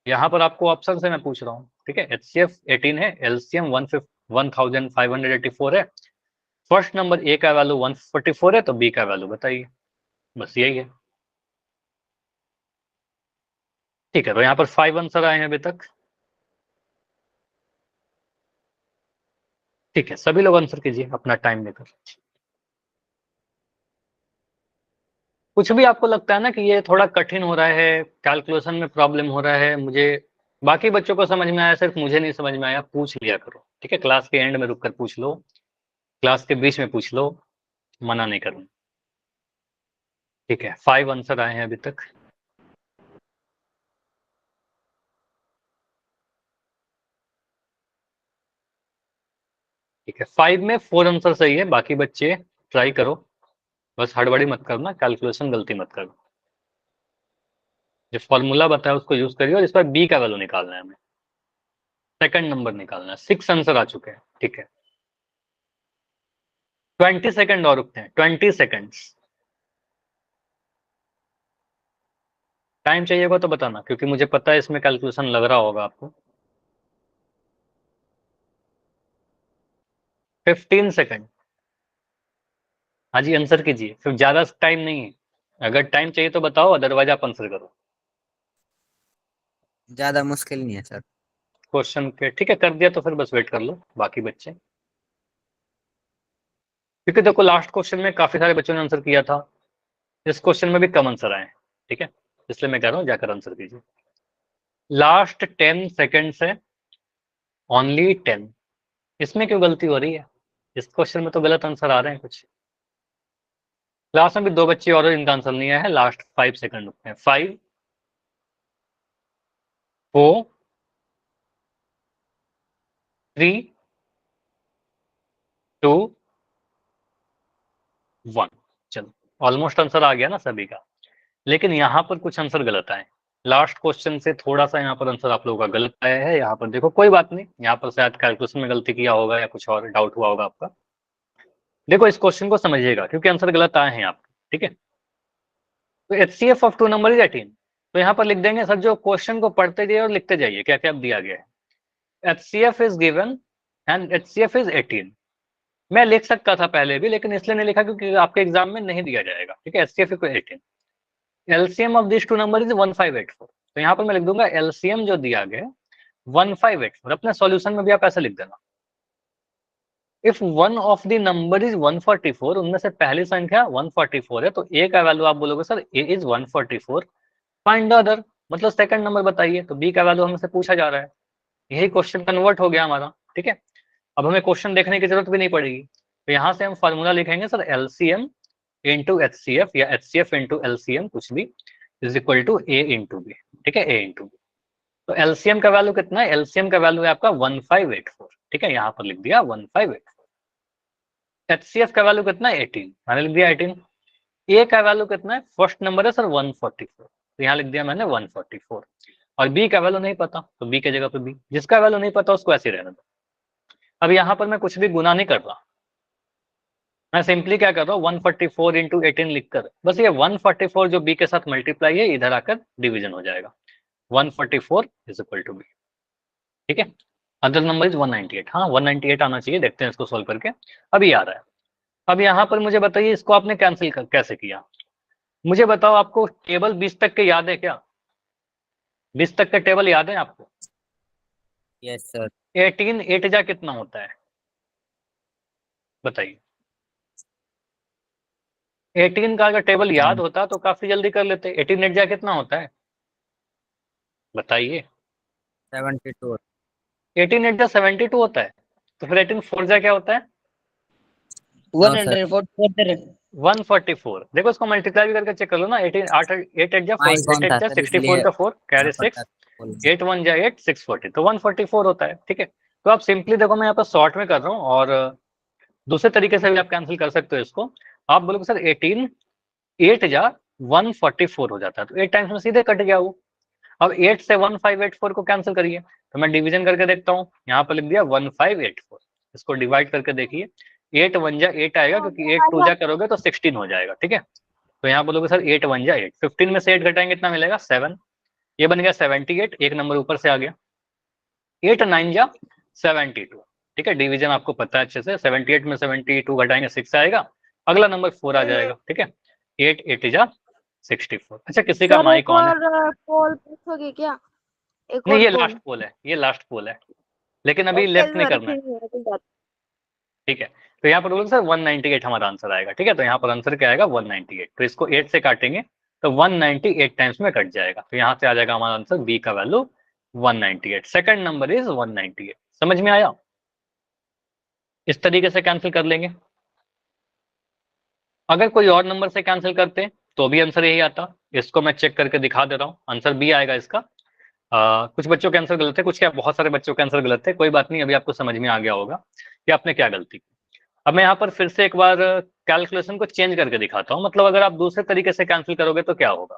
यहाँ पर आपको ऑप्शन से मैं पूछ रहा हूँ, ठीक है। HCF 18 है, LCM 1584 है, फर्स्ट नंबर A का वैल्यू 144 है, तो B का वैल्यू बताइए, बस यही है, ठीक है। तो यहाँ पर 5 आंसर आए हैं अभी तक, ठीक है। सभी लोग आंसर कीजिए अपना टाइम लेकर। कुछ भी आपको लगता है ना कि ये थोड़ा कठिन हो रहा है, कैलकुलेशन में प्रॉब्लम हो रहा है, मुझे बाकी बच्चों को समझ में आया, सिर्फ मुझे नहीं समझ में आया, पूछ लिया करो, ठीक है। क्लास के एंड में रुककर पूछ लो, क्लास के बीच में पूछ लो, मना नहीं करूंगा, ठीक है। 5 आंसर आए हैं अभी तक, ठीक है। 5 में 4 आंसर सही है, बाकी बच्चे ट्राई करो, बस हड़बड़ी मत करना, कैलकुलेशन गलती मत करो। जो फॉर्मूला बताया उसको यूज करिए, और इस पर B का वैल्यू निकालना है हमें, सेकंड नंबर निकालना है। 6 आंसर आ चुके हैं, ठीक है। 20 सेकंड और रुकते हैं, 20 सेकंड्स टाइम चाहिए होगा तो बताना, क्योंकि मुझे पता है इसमें कैलकुलेशन लग रहा होगा आपको। 15 सेकंड, हाँ जी आंसर कीजिए, फिर ज्यादा टाइम नहीं है, अगर टाइम चाहिए तो बताओ, अदरवाइज आप आंसर करो ज्यादा मुश्किल नहीं है सर। क्वेश्चन के, ठीक है। कर दिया तो फिर बस वेट कर लो बाकी बच्चे, क्योंकि देखो लास्ट क्वेश्चन में काफी सारे बच्चों ने आंसर किया था, इस क्वेश्चन में भी कम आंसर आए, ठीक है। इसलिए मैं कह रहा हूँ जाकर आंसर कीजिए। लास्ट 10 सेकंड से ओनली 10, इसमें क्यों गलती हो रही है, इस क्वेश्चन में तो गलत आंसर आ रहे हैं कुछ। क्लास में भी 2 बच्चे और इनका आंसर नहीं आया है। लास्ट 5 सेकंड में 5 4 3 2 1। चलो ऑलमोस्ट आंसर आ गया ना सभी का, लेकिन यहाँ पर कुछ आंसर गलत आए। लास्ट क्वेश्चन से थोड़ा सा यहाँ पर आंसर आप लोगों का गलत आया है। यहाँ पर देखो, कोई बात नहीं, यहाँ पर शायद कैलकुलेशन में गलती किया होगा या कुछ और डाउट हुआ होगा आपका। देखो इस क्वेश्चन को समझिएगा क्योंकि आंसर गलत आए हैं आपके, ठीक है। तो HCF ऑफ 2 नंबर इज 18। तो यहाँ पर लिख देंगे सर, जो क्वेश्चन को पढ़ते जाइए और लिखते जाइए क्या क्या दिया गया है। HCF is given and HCF is 18। मैं लिख सकता था पहले भी, लेकिन इसलिए नहीं लिखा क्योंकि आपके एग्जाम में नहीं दिया जाएगा, ठीक है। HCF equal 18। LCM of this 2 number is 1584। तो यहाँ पर मैं लिख दूंगा LCM जो दिया गया 1584। अपने सॉल्यूशन में भी आप ऐसे लिख देना, if one of the number is 144, उनमें से पहली संख्या 144 है, तो ए का वैल्यू आप बोलोगे sir A is 144, find the other, मतलब सेकंड नंबर बताइए। तो बी का वैल्यू हमसे पूछा जा रहा है, यही क्वेश्चन कन्वर्ट हो गया हमारा, ठीक है। अब हमें क्वेश्चन देखने की जरूरत भी नहीं पड़ेगी। तो यहाँ से हम फॉर्मूला लिखेंगे सर LCM इंटू HCF या HCF इंटू LCM, कुछ भी, is equal to A into B, ठीक है, A इंटू बी। तो LCM का वैल्यू कितना है? LCM का वैल्यू है आपका 1584, ठीक है, यहाँ पर लिख दिया 1584। HCF का वैल्यू कितना है? 18, मैंने लिख दिया 18। A का वैल्यू कितना है? फर्स्ट नंबर है सर 144, तो यहाँ लिख दिया मैंने 144। और B का वैल्यू नहीं पता, तो B की जगह पे B। जिसका वैल्यू नहीं पता उसको ऐसे ही रहने दो। अब यहाँ पर मैं कुछ भी गुना नहीं कर रहा, मैं सिंपली क्या कर रहा हूँ 144 इंटू 18 लिखकर, बस ये 144 जो B के साथ मल्टीप्लाई है इधर आकर डिवीजन हो जाएगा। 144 इज इक्वल टू B, ठीक है। Other number is 198। हाँ 198 आना चाहिए, देखते हैं इसको सोल्व करके। अभी आ रहा है। अब यहाँ पर मुझे बताइए इसको आपने कैंसिल कैसे किया? मुझे बताओ, आपको टेबल 20 तक के याद है क्या? 20 तक का टेबल याद है आपको? Yes sir. 18 8 जा कितना होता है बताइए? 18 का अगर टेबल याद होता तो काफी जल्दी कर लेते। 18 8 जा कितना होता है बताइए? 72। 18 8 जा 72 होता है। तो फिर 18 4 जा क्या होता है? 144। देखो इसको मल्टीप्लाई भी करके चेक कर लो ना। 18 8 8 8 जा 4, 8 8 जा 64 का 4 कैरी 6, 8 1 जा 8 640, तो 144 होता है, ठीक है। तो आप सिंपली देखो, मैं यहाँ पर शॉर्ट में कर रहा हूँ और दूसरे तरीके से भी आप कैंसिल कर सकते हो इसको। आप बोलोगे सर 18 8 जा 144 हो जाता है, तो 8 टाइम्स में सीधे कट गया वो। अब 8 से 1584 को कैंसिल करिए, तो मैं डिवीजन करके देखता हूँ। यहाँ पर लिख दिया 1584, इसको डिवाइड करके देखिए। 8 1 जा 8 आएगा, क्योंकि 8 2 जा करोगे तो 16 हो जाएगा, ठीक है। तो यहाँ बोलोगे सर 8 1 जा 8, 15 में से 8 घटाएंगे कितना मिलेगा? 7। ये बन गया 78, एक नंबर ऊपर से आ गया। 8 9 जा 72, ठीक है। डिवीजन आपको पता है अच्छे से। 78 में 72 घटाएंगे 6 आएगा, अगला नंबर 4 आ जाएगा, ठीक है। 8 8 जा 64। अच्छा, किसी का माइक ऑन है? पोल पूछोगे क्या? एक नहीं, और ये पोल। लास्ट पोल है, ये लास्ट पोल है, लेकिन अभी लेफ्ट नहीं करना है, ठीक है। तो यहाँ पर बोलोगे सर 198 हमारा आंसर आएगा, ठीक है। तो यहाँ पर आंसर क्या आएगा? 198। तो इसको 8 से काटेंगे तो 198 टाइम्स में कट जाएगा, तो यहाँ से आ जाएगा हमारा आंसर बी का वैल्यू 198। Second number is 198। समझ में आया? इस तरीके से कैंसिल कर लेंगे। अगर कोई और नंबर से कैंसिल करते तो भी आंसर यही आता। इसको मैं चेक करके दिखा दे रहा हूँ, आंसर बी आएगा इसका। कुछ बच्चों के आंसर गलत है, कुछ क्या बहुत सारे बच्चों के आंसर गलत है। कोई बात नहीं, अभी आपको समझ में आ गया होगा कि आपने क्या गलती की। अब मैं यहाँ पर फिर से एक बार कैलकुलेशन को चेंज करके दिखाता हूँ। मतलब अगर आप दूसरे तरीके से कैंसिल करोगे तो क्या होगा?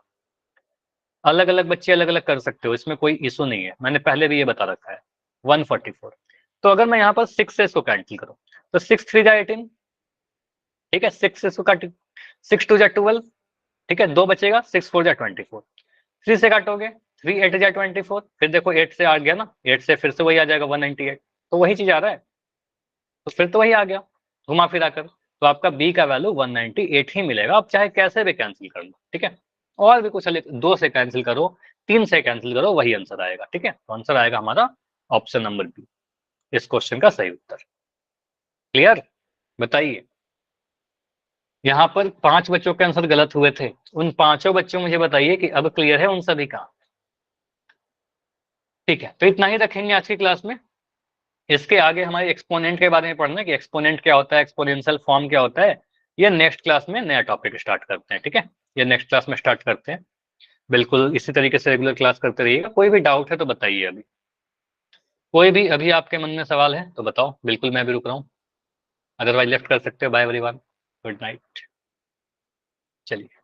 अलग अलग बच्चे अलग अलग कर सकते हो, इसमें कोई इशू नहीं है, मैंने पहले भी ये बता रखा है। 144। तो अगर मैं यहाँ पर 6 से इसको कैंसिल करूँ तो 6 3 जा 18, ठीक है। 6 से इसको काट, 6 2 जा 12, ठीक है। 2 बचेगा, 6 4 जा 24। 3 से काटोगे 3 8 जा 24, फिर देखो 8 से आ गया ना, 8 से फिर से वही आ जाएगा 198, तो वही चीज आ रहा है, तो फिर तो वही आ गया घुमा फिरा कर। तो आपका बी का वैल्यू 198 ही मिलेगा। आप चाहे कैसे भी कैंसिल कर लो, ठीक है। और भी कुछ 2 से कैंसिल करो, 3 से कैंसिल करो, वही आंसर आएगा, ठीक है। तो आंसर आएगा हमारा ऑप्शन नंबर बी, इस क्वेश्चन का सही उत्तर। क्लियर? बताइए। यहाँ पर 5 बच्चों के आंसर गलत हुए थे, उन 5 बच्चों मुझे बताइए कि अब क्लियर है उन सभी का? ठीक है, तो इतना ही रखेंगे आज की क्लास में। इसके आगे हमारे एक्सपोनेंट के बारे में पढ़ना है कि एक्सपोनेंट क्या होता है, एक्सपोनेंशियल फॉर्म क्या होता है, ये नेक्स्ट क्लास में नया टॉपिक स्टार्ट करते हैं, ठीक है, ये नेक्स्ट क्लास में स्टार्ट करते हैं। बिल्कुल इसी तरीके से रेगुलर क्लास करते रहिएगा। कोई भी डाउट है तो बताइए, अभी कोई भी अभी आपके मन में सवाल है तो बताओ, बिल्कुल मैं भी रुक रहा हूँ, अदरवाइज लेफ्ट कर सकते हो। Bye everyone, good night. चलिए।